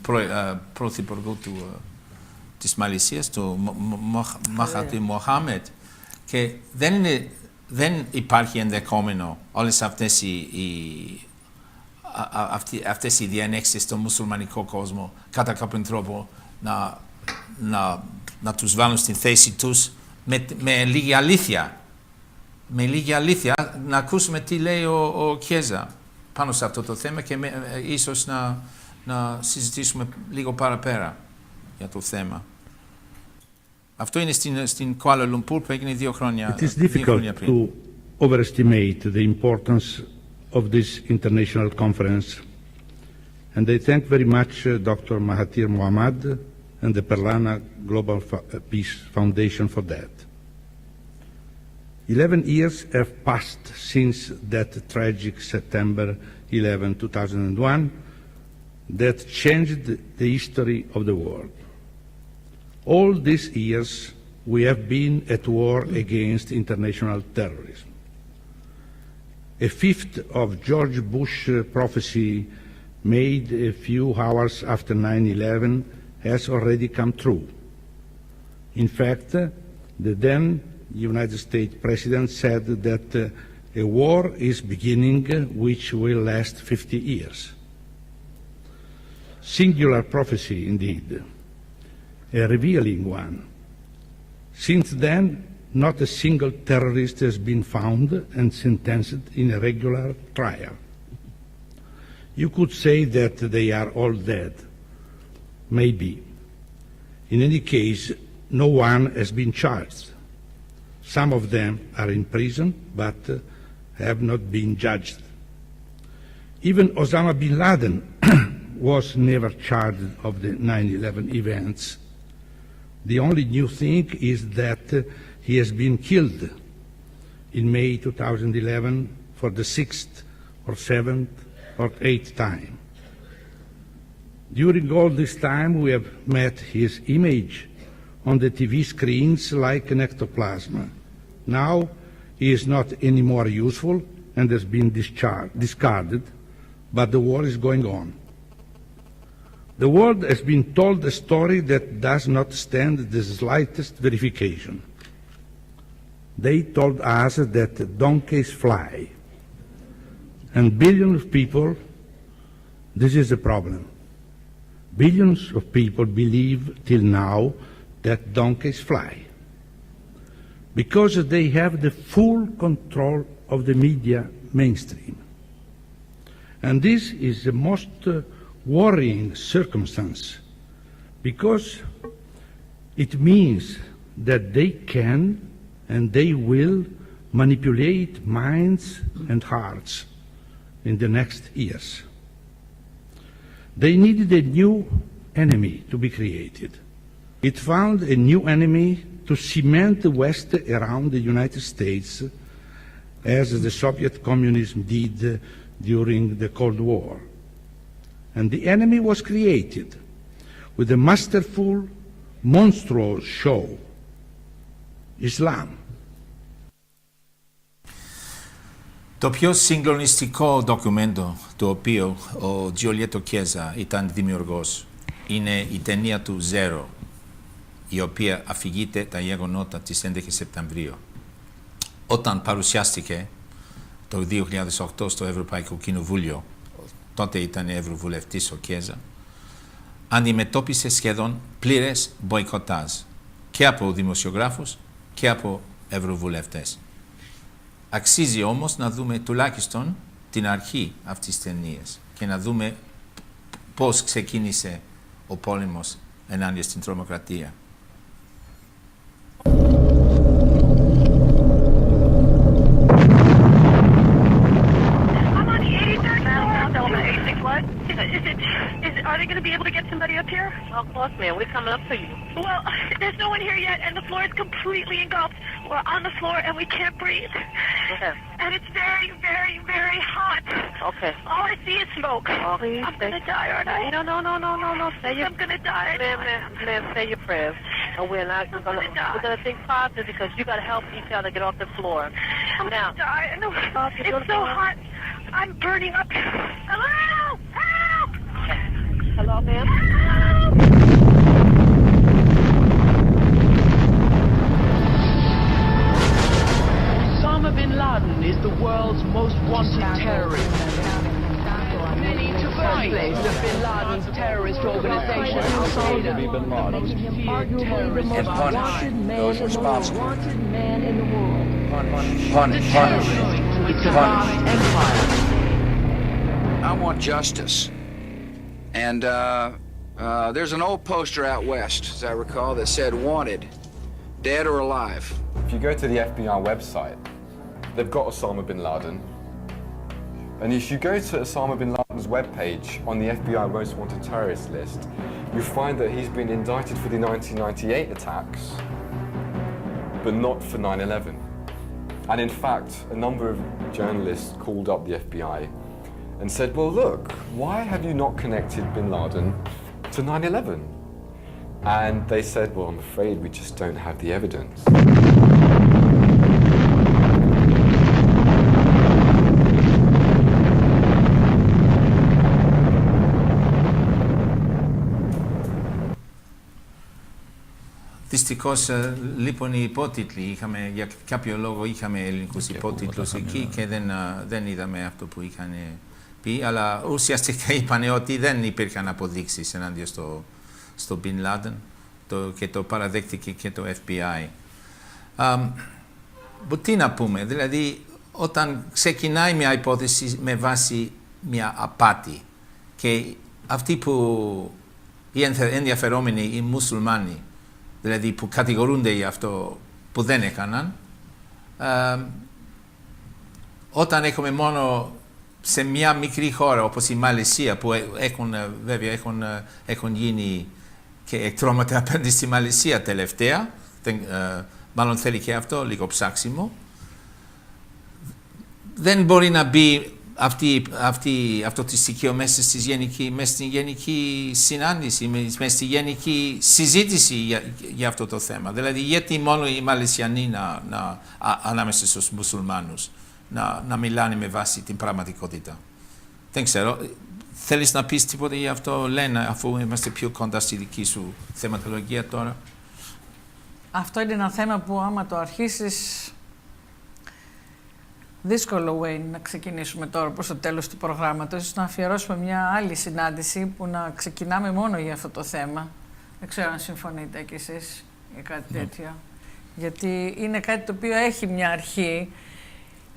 πρωθυπουργού της Μαλαισίας, του Μαχατίρ Μοχάμετ, και δεν υπάρχει ενδεχόμενο όλες αυτές οι διανέξεις στο μουσουλμανικό κόσμο κατά κάποιον τρόπο να τους βάλουν στην θέση τους με λίγη αλήθεια. Με λίγη αλήθεια να ακούσουμε τι λέει ο Κέζα πάνω σε αυτό το θέμα και ίσως να συζητήσουμε λίγο παραπέρα για το θέμα. Αυτό είναι στην Κουάλα Λουμπούρ που έγινε 2 χρόνια πριν. It is difficult to overestimate the importance of this international conference, and I thank very much Dr. Mahathir Mohamad and the Perlana Global Peace Foundation for that. 11 years have passed since that tragic September 11, 2001, that changed the history of the world. All these years we have been at war against international terrorism. A fifth of George Bush prophecy made a few hours after 9/11 has already come true. In fact, the then United States President said that a war is beginning which will last 50 years. Singular prophecy indeed, a revealing one. Since then, not a single terrorist has been found and sentenced in a regular trial. You could say that they are all dead. Maybe. In any case, no one has been charged. Some of them are in prison, but have not been judged. Even Osama bin Laden was never charged of the 9/11 events. The only new thing is that he has been killed in May 2011 for the 6th or 7th or 8th time. During all this time we have met his image on the TV screens like an ectoplasm. Now he is not any more useful and has been discarded, but the war is going on. The world has been told a story that does not stand the slightest verification. They told us that donkeys fly, and billions of people, this is the problem. Billions of people believe till now that donkeys fly, because they have the full control of the media mainstream. And this is the most worrying circumstance, because it means that they can and they will manipulate minds and hearts in the next years. They needed a new enemy to be created. It found a new enemy to cement the West around the United States, as the Soviet communism did during the Cold War. And the enemy was created with a masterful, monstrous show, Islam. Το πιο συγκλονιστικό ντοκουμέντο το οποίο ο Giulietto Chiesa ήταν δημιουργός είναι η ταινία του Zero, η οποία αφηγείται τα γεγονότα της 11 Σεπτεμβρίου. Όταν παρουσιάστηκε το 2008 στο Ευρωπαϊκό Κοινοβούλιο, τότε ήταν ευρωβουλευτής ο Chiesa, αντιμετώπισε σχεδόν πλήρες μποϊκοτάζ και από δημοσιογράφους και από ευρωβουλευτές. Αξίζει όμως να δούμε τουλάχιστον την αρχή αυτής της ταινίας και να δούμε πώς ξεκίνησε ο πόλεμος ενάντια στην τρομοκρατία. Are they going to be able to get somebody up here? Well, of course, ma'am. We're coming up for you. Well, there's no one here yet, and the floor is completely engulfed. We're on the floor, and we can't breathe. Okay. And it's very, very, very hot. Okay. All I see is smoke. Oh, please. I'm going to die, aren't I? No. I'm going to die. Ma'am, say your prayers. And we're not going to think positive because you got to help each other get off the floor. I'm going to die. I know. It's so hot. I'm burning up. Hello? Help! Hello, ma'am? Osama bin Laden is the world's most wanted terrorist. Many to fight the bin Laden's terrorist organization Al-Qaeda and punish those responsible. wanted man in the world. Punish. It's a vast empire. I want justice. And there's an old poster out west, as I recall, that said wanted, dead or alive. If you go to the FBI website, they've got Osama bin Laden. And if you go to Osama bin Laden's webpage on the FBI Most Wanted Terrorist list, you find that he's been indicted for the 1998 attacks, but not for 9/11. And in fact, a number of journalists called up the FBI and said, well, look, why have you not connected bin Laden to 9/11? And they said, well, I'm afraid we just don't have the evidence. Δυστυχώς, λοιπόν, οι υπότιτλοι, για κάποιο λόγο είχαμε ελληνικούς υπότιτλους εκεί και δεν είδαμε αυτό που είχαν πει, αλλά ουσιαστικά είπαν ότι δεν υπήρχαν αποδείξεις ενάντια στο Bin Laden και το παραδέχτηκε και το FBI. Τι να πούμε, δηλαδή όταν ξεκινάει μια υπόθεση με βάση μια απάτη και αυτοί που οι ενδιαφερόμενοι, οι μουσουλμάνοι, δηλαδή που κατηγορούνται για αυτό που δεν έκαναν, όταν έχουμε μόνο σε μια μικρή χώρα όπως η Μαλαισία που έχουν γίνει και εκτρώματα απέναντι στη Μαλαισία τελευταία, μάλλον θέλει και αυτό λίγο ψάξιμο, δεν μπορεί να μπει αυτό το στοιχείο μέσα στην γενική συνάντηση, μέσα στη γενική συζήτηση για αυτό το θέμα. Δηλαδή, γιατί μόνο οι Μαλαισιανοί ανάμεσα στους μουσουλμάνους να μιλάνε με βάση την πραγματικότητα. Δεν ξέρω. Θέλεις να πεις τίποτα για αυτό, Λένα, αφού είμαστε πιο κοντά στη δική σου θεματολογία τώρα? Αυτό είναι ένα θέμα που άμα το αρχίσεις, δύσκολο, Wayne, να ξεκινήσουμε τώρα προς το τέλος του προγράμματος. Ίσως να αφιερώσουμε μια άλλη συνάντηση που να ξεκινάμε μόνο για αυτό το θέμα. Δεν ξέρω αν συμφωνείτε κι εσείς για κάτι τέτοιο. Γιατί είναι κάτι το οποίο έχει μια αρχή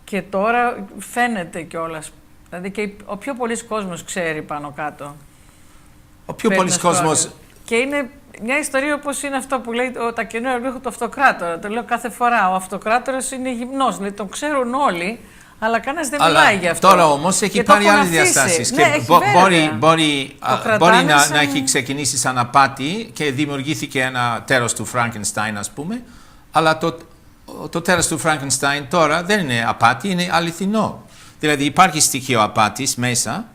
και τώρα φαίνεται κιόλας. Δηλαδή και ο πιο πολλής κόσμος ξέρει πάνω κάτω. Ο πιο πολλής κόσμος... Και είναι μια ιστορία όπως είναι αυτό που λέει τα καινούργια ρούχα του αυτοκράτορα. Το λέω κάθε φορά. Ο αυτοκράτορας είναι γυμνός. Δηλαδή τον ξέρουν όλοι, αλλά κανένας δεν μιλάει γι' αυτό. Τώρα όμως έχει πάρει άλλες διαστάσεις. Ναι, μπορεί να έχει ξεκινήσει σαν απάτη και δημιουργήθηκε ένα τέρας του Frankenstein, ας πούμε, αλλά το τέρας του Frankenstein τώρα δεν είναι απάτη, είναι αληθινό. Δηλαδή υπάρχει στοιχείο απάτης μέσα,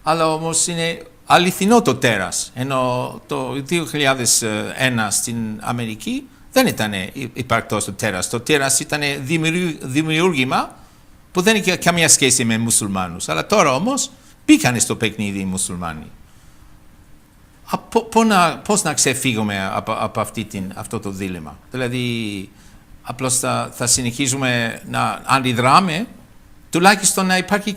αλλά όμως είναι αληθινό το τέρας. Ενώ το 2001 στην Αμερική δεν ήταν υπαρκτός το τέρας. Το τέρας ήταν δημιούργημα που δεν είχε καμία σχέση με μουσουλμάνους. Αλλά τώρα όμως μπήκαν στο παιχνίδι οι μουσουλμάνοι. Πώς να ξεφύγουμε από αυτό το δίλημμα? Δηλαδή, απλώς θα συνεχίζουμε να αντιδράμε, τουλάχιστον να υπάρχει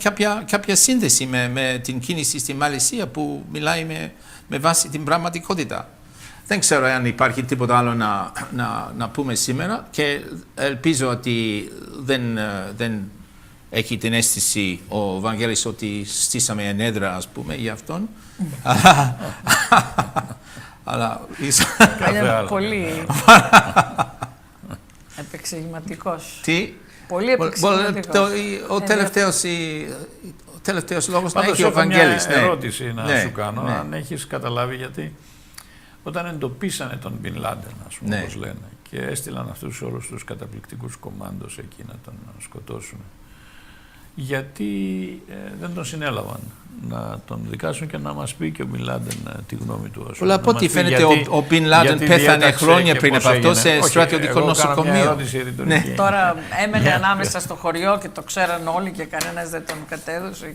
κάποια σύνδεση με την κίνηση στη Μαλαισία που μιλάει με βάση την πραγματικότητα. Δεν ξέρω αν υπάρχει τίποτα άλλο να πούμε σήμερα και ελπίζω ότι δεν έχει την αίσθηση ο Βαγγέλης ότι στήσαμε ενέδρα, ας πούμε, για αυτόν. Αλλά είναι πολύ επεξηγηματικός. Τι? Πολύ επεξηγηματικός. Ο τελευταίος λόγος να Πάντως έχει ο Βαγγέλης. Μια ερώτηση να σου κάνω, αν έχεις καταλάβει, γιατί όταν εντοπίσανε τον Μπιν Λάντεν, ας πούμε, όπως λένε, και έστειλαν αυτούς όλους τους καταπληκτικούς κομμάντος εκεί να τον σκοτώσουν, γιατί δεν τον συνέλαβαν να τον δικάσουν και να μας πει και ο Μπιν Λάντεν τη γνώμη του? Πολλά από ό,τι φαίνεται ο Μπιν Λάντεν πέθανε χρόνια πριν από αυτό σε στρατιωτικό νοσοκομείο. Τώρα έμενε ανάμεσα στο χωριό και το ξέραν όλοι και κανένας δεν τον κατέδωσε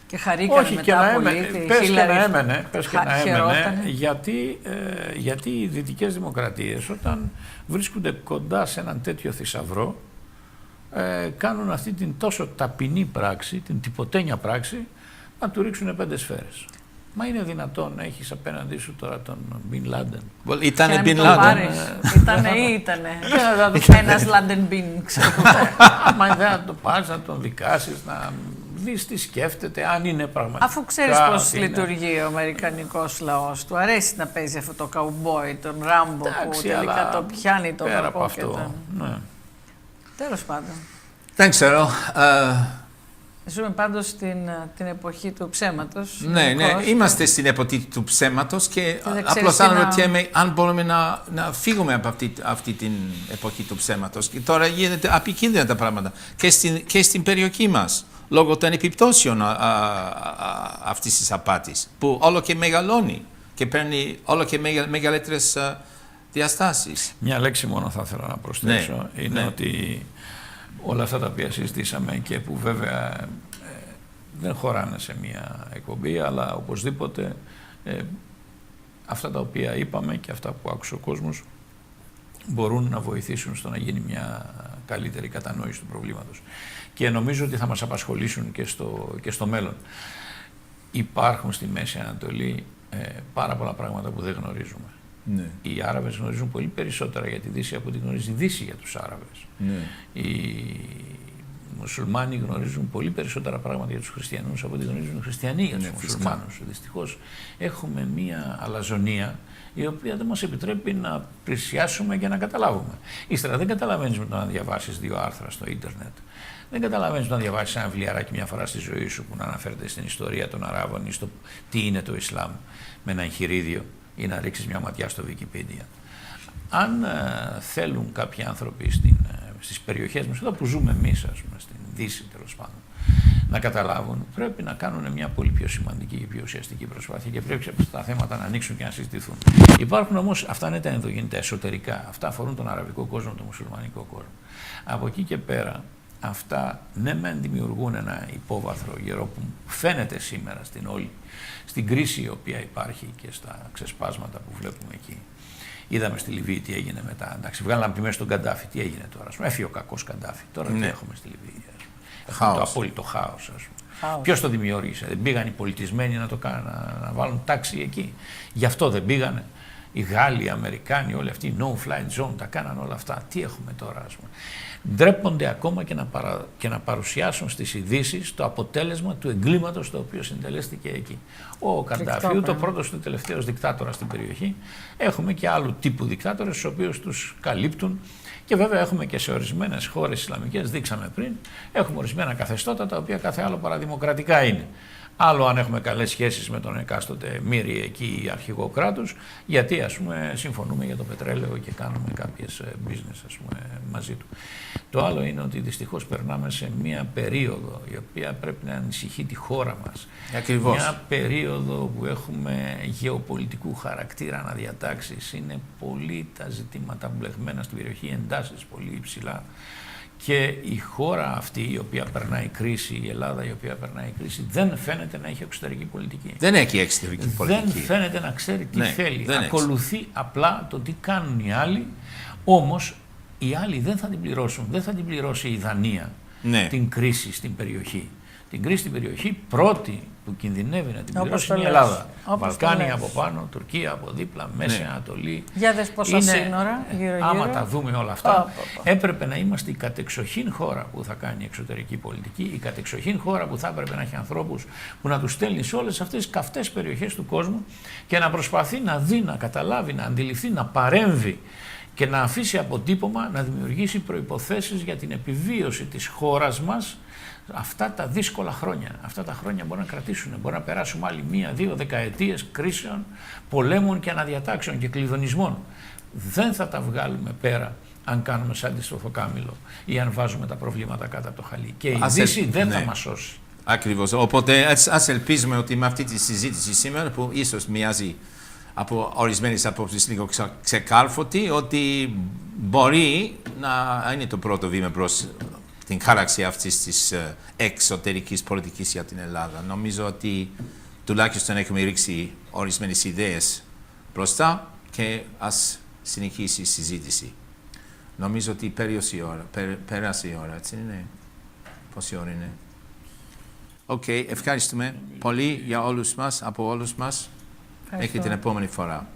και χαρήκανε μετά πολύ. Πες και να έμενε, γιατί οι δυτικές δημοκρατίες όταν βρίσκονται κοντά σε έναν τέτοιο θησαυρό κάνουν αυτή την τόσο ταπεινή πράξη, την τυποτένια πράξη, να του ρίξουν 5 σφαίρες. Μα είναι δυνατόν να έχεις απέναντί σου τώρα τον Μπιν Λάντεν? Ήτανε Μπιν Λάντεν. Ήτανε ή ήτανε. Ένας Λάντεν Μπιν, ξέρω. Μα δεν να το πάρεις, να τον δικάσεις, να δεις τι σκέφτεται, αν είναι πραγματικά. Αφού ξέρεις πώς λειτουργεί ο αμερικανικός λαός, του αρέσει να παίζει αυτό το καουμπόι, τον Ράμπο, που τελικά το πιάνει το κακό και τον... Τέλος πάντων. Δεν ξέρω. Ζούμε πάντως την εποχή του ψέματος. Ναι, είμαστε στην εποχή του ψέματος και απλώς αναρωτιέμαι αν μπορούμε να φύγουμε από αυτή την εποχή του ψέματος. Και τώρα γίνεται επικίνδυνα τα πράγματα και στην περιοχή μας, λόγω των επιπτώσεων αυτής της απάτης, που όλο και μεγαλώνει και παίρνει όλο και μεγαλύτερες διαστάσεις. Μια λέξη μόνο θα ήθελα να προσθέσω, είναι ότι όλα αυτά τα οποία συζητήσαμε και που βέβαια δεν χωράνε σε μια εκπομπή, αλλά οπωσδήποτε αυτά τα οποία είπαμε και αυτά που άκουσε ο κόσμος μπορούν να βοηθήσουν στο να γίνει μια καλύτερη κατανόηση του προβλήματος. Και νομίζω ότι θα μας απασχολήσουν και στο μέλλον. Υπάρχουν στη Μέση Ανατολή πάρα πολλά πράγματα που δεν γνωρίζουμε. Ναι. Οι Άραβες γνωρίζουν πολύ περισσότερα για τη Δύση από ό,τι γνωρίζει η Δύση για τους Άραβες. Ναι. Οι Μουσουλμάνοι γνωρίζουν πολύ περισσότερα πράγματα για τους Χριστιανούς από ό,τι γνωρίζουν οι Χριστιανοί για τους Μουσουλμάνους. Δυστυχώς έχουμε μία αλαζονία η οποία δεν μας επιτρέπει να πλησιάσουμε και να καταλάβουμε. Ύστερα δεν καταλαβαίνεις με το να διαβάσεις 2 άρθρα στο ίντερνετ. Δεν καταλαβαίνεις να διαβάσεις ένα βιβλιαράκι μια φορά στη ζωή σου που να αναφέρεται στην ιστορία των Αράβων ή στο τι είναι το Ισλάμ με ένα εγχειρίδιο ή να ρίξεις μια ματιά στο Wikipedia. Αν θέλουν κάποιοι άνθρωποι στις περιοχές μας, εδώ που ζούμε εμείς, ας πούμε, στην Δύση τέλος πάντων, να καταλάβουν, πρέπει να κάνουν μια πολύ πιο σημαντική και πιο ουσιαστική προσπάθεια και πρέπει αυτά τα θέματα να ανοίξουν και να συζητηθούν. Υπάρχουν όμως, αυτά είναι τα ενδογενή, εσωτερικά. Αυτά αφορούν τον αραβικό κόσμο, τον μουσουλμανικό κόσμο. Από εκεί και πέρα, αυτά ναι μεν δημιουργούν ένα υπόβαθρο γερό που φαίνεται σήμερα στην κρίση η οποία υπάρχει και στα ξεσπάσματα που βλέπουμε εκεί. Είδαμε στη Λιβύη τι έγινε μετά. Εντάξει, βγάλαμε από τη μέση τον Καντάφη. Τι έγινε τώρα? Έφυγε ο κακός Καντάφη. Τώρα τι έχουμε στη Λιβύη? Έχουμε το απόλυτο χάος. Ποιος το δημιούργησε? Δεν πήγαν οι πολιτισμένοι να βάλουν τάξη εκεί? Γι' αυτό δεν πήγανε. Οι Γάλλοι, οι Αμερικάνοι, όλοι αυτοί, no-flight zone, τα κάναν όλα αυτά. Τι έχουμε τώρα, ας πούμε? Ντρέπονται ακόμα και να παρουσιάσουν στις ειδήσεις το αποτέλεσμα του εγκλήματος το οποίο συντελέστηκε εκεί. Ο Καντάφη, ούτε ο πρώτος ούτε ο τελευταίος δικτάτορας στην περιοχή. Έχουμε και άλλου τύπου δικτάτορες, τους οποίους τους καλύπτουν. Και βέβαια έχουμε και σε ορισμένες χώρες Ισλαμικές, δείξαμε πριν, έχουμε ορισμένα καθεστώτα τα οποία κάθε άλλο παραδημοκρατικά είναι. Άλλο αν έχουμε καλές σχέσεις με τον εκάστοτε μύρη εκεί αρχηγό κράτους, γιατί ας πούμε συμφωνούμε για το πετρέλαιο και κάνουμε κάποιες business ας πούμε μαζί του. Το άλλο είναι ότι δυστυχώς περνάμε σε μια περίοδο η οποία πρέπει να ανησυχεί τη χώρα μας. Ακριβώς. Μια περίοδο που έχουμε γεωπολιτικού χαρακτήρα αναδιατάξεις. Είναι πολύ τα ζητήματα μπλεγμένα στην περιοχή, εντάσεις πολύ υψηλά. Και η χώρα αυτή η οποία περνάει κρίση, η Ελλάδα η οποία περνάει κρίση, δεν φαίνεται να έχει εξωτερική πολιτική. Δεν έχει εξωτερική πολιτική. Δεν φαίνεται να ξέρει τι θέλει. Δεν ακολουθεί απλά το τι κάνουν οι άλλοι, όμως οι άλλοι δεν θα την πληρώσουν. Δεν θα την πληρώσει η Δανία την κρίση στην περιοχή. Την κρίση στην περιοχή πρώτη που κινδυνεύει να την πληρώσει είναι η Ελλάδα. Βαλκάνοι από πάνω, Τουρκία από δίπλα, Μέση Ανατολή. Για δες πόσα σύνορα γύρω-γύρω. Άμα τα δούμε όλα αυτά, έπρεπε να είμαστε η κατεξοχήν χώρα που θα κάνει εξωτερική πολιτική, η κατεξοχήν χώρα που θα έπρεπε να έχει ανθρώπους που να τους στέλνει σε όλες αυτές τις καυτές περιοχές του κόσμου και να προσπαθεί να δει, να καταλάβει, να αντιληφθεί, να παρέμβει και να αφήσει αποτύπωμα, να δημιουργήσει προϋποθέσεις για την επιβίωση της χώρας μας αυτά τα δύσκολα χρόνια. Αυτά τα χρόνια μπορεί να κρατήσουν, μπορεί να περάσουμε άλλη 1-2 δεκαετίες κρίσεων, πολέμων και αναδιατάξεων και κλειδονισμών. Δεν θα τα βγάλουμε πέρα αν κάνουμε σαν τη Σοφοκάμιλο ή αν βάζουμε τα προβλήματα κάτω από το χαλί. Και η Δύση δεν θα μας σώσει. Ακριβώς. Οπότε ας ελπίζουμε ότι με αυτή τη συζήτηση σήμερα, που ίσως μοιάζει από ορισμένες απόψεις λίγο ξεκάρφωτη, ότι μπορεί να είναι το πρώτο βήμα προς την χάραξη αυτής της εξωτερικής πολιτικής για την Ελλάδα. Νομίζω ότι τουλάχιστον έχουμε ρίξει ορισμένες ιδέες μπροστά και ας συνεχίσει η συζήτηση. Νομίζω ότι πέρασε η ώρα, έτσι είναι. Πόση ώρα είναι? Οκ, ευχαριστούμε πολύ για όλους μας, από όλους μας. Μέχρι την επόμενη φορά.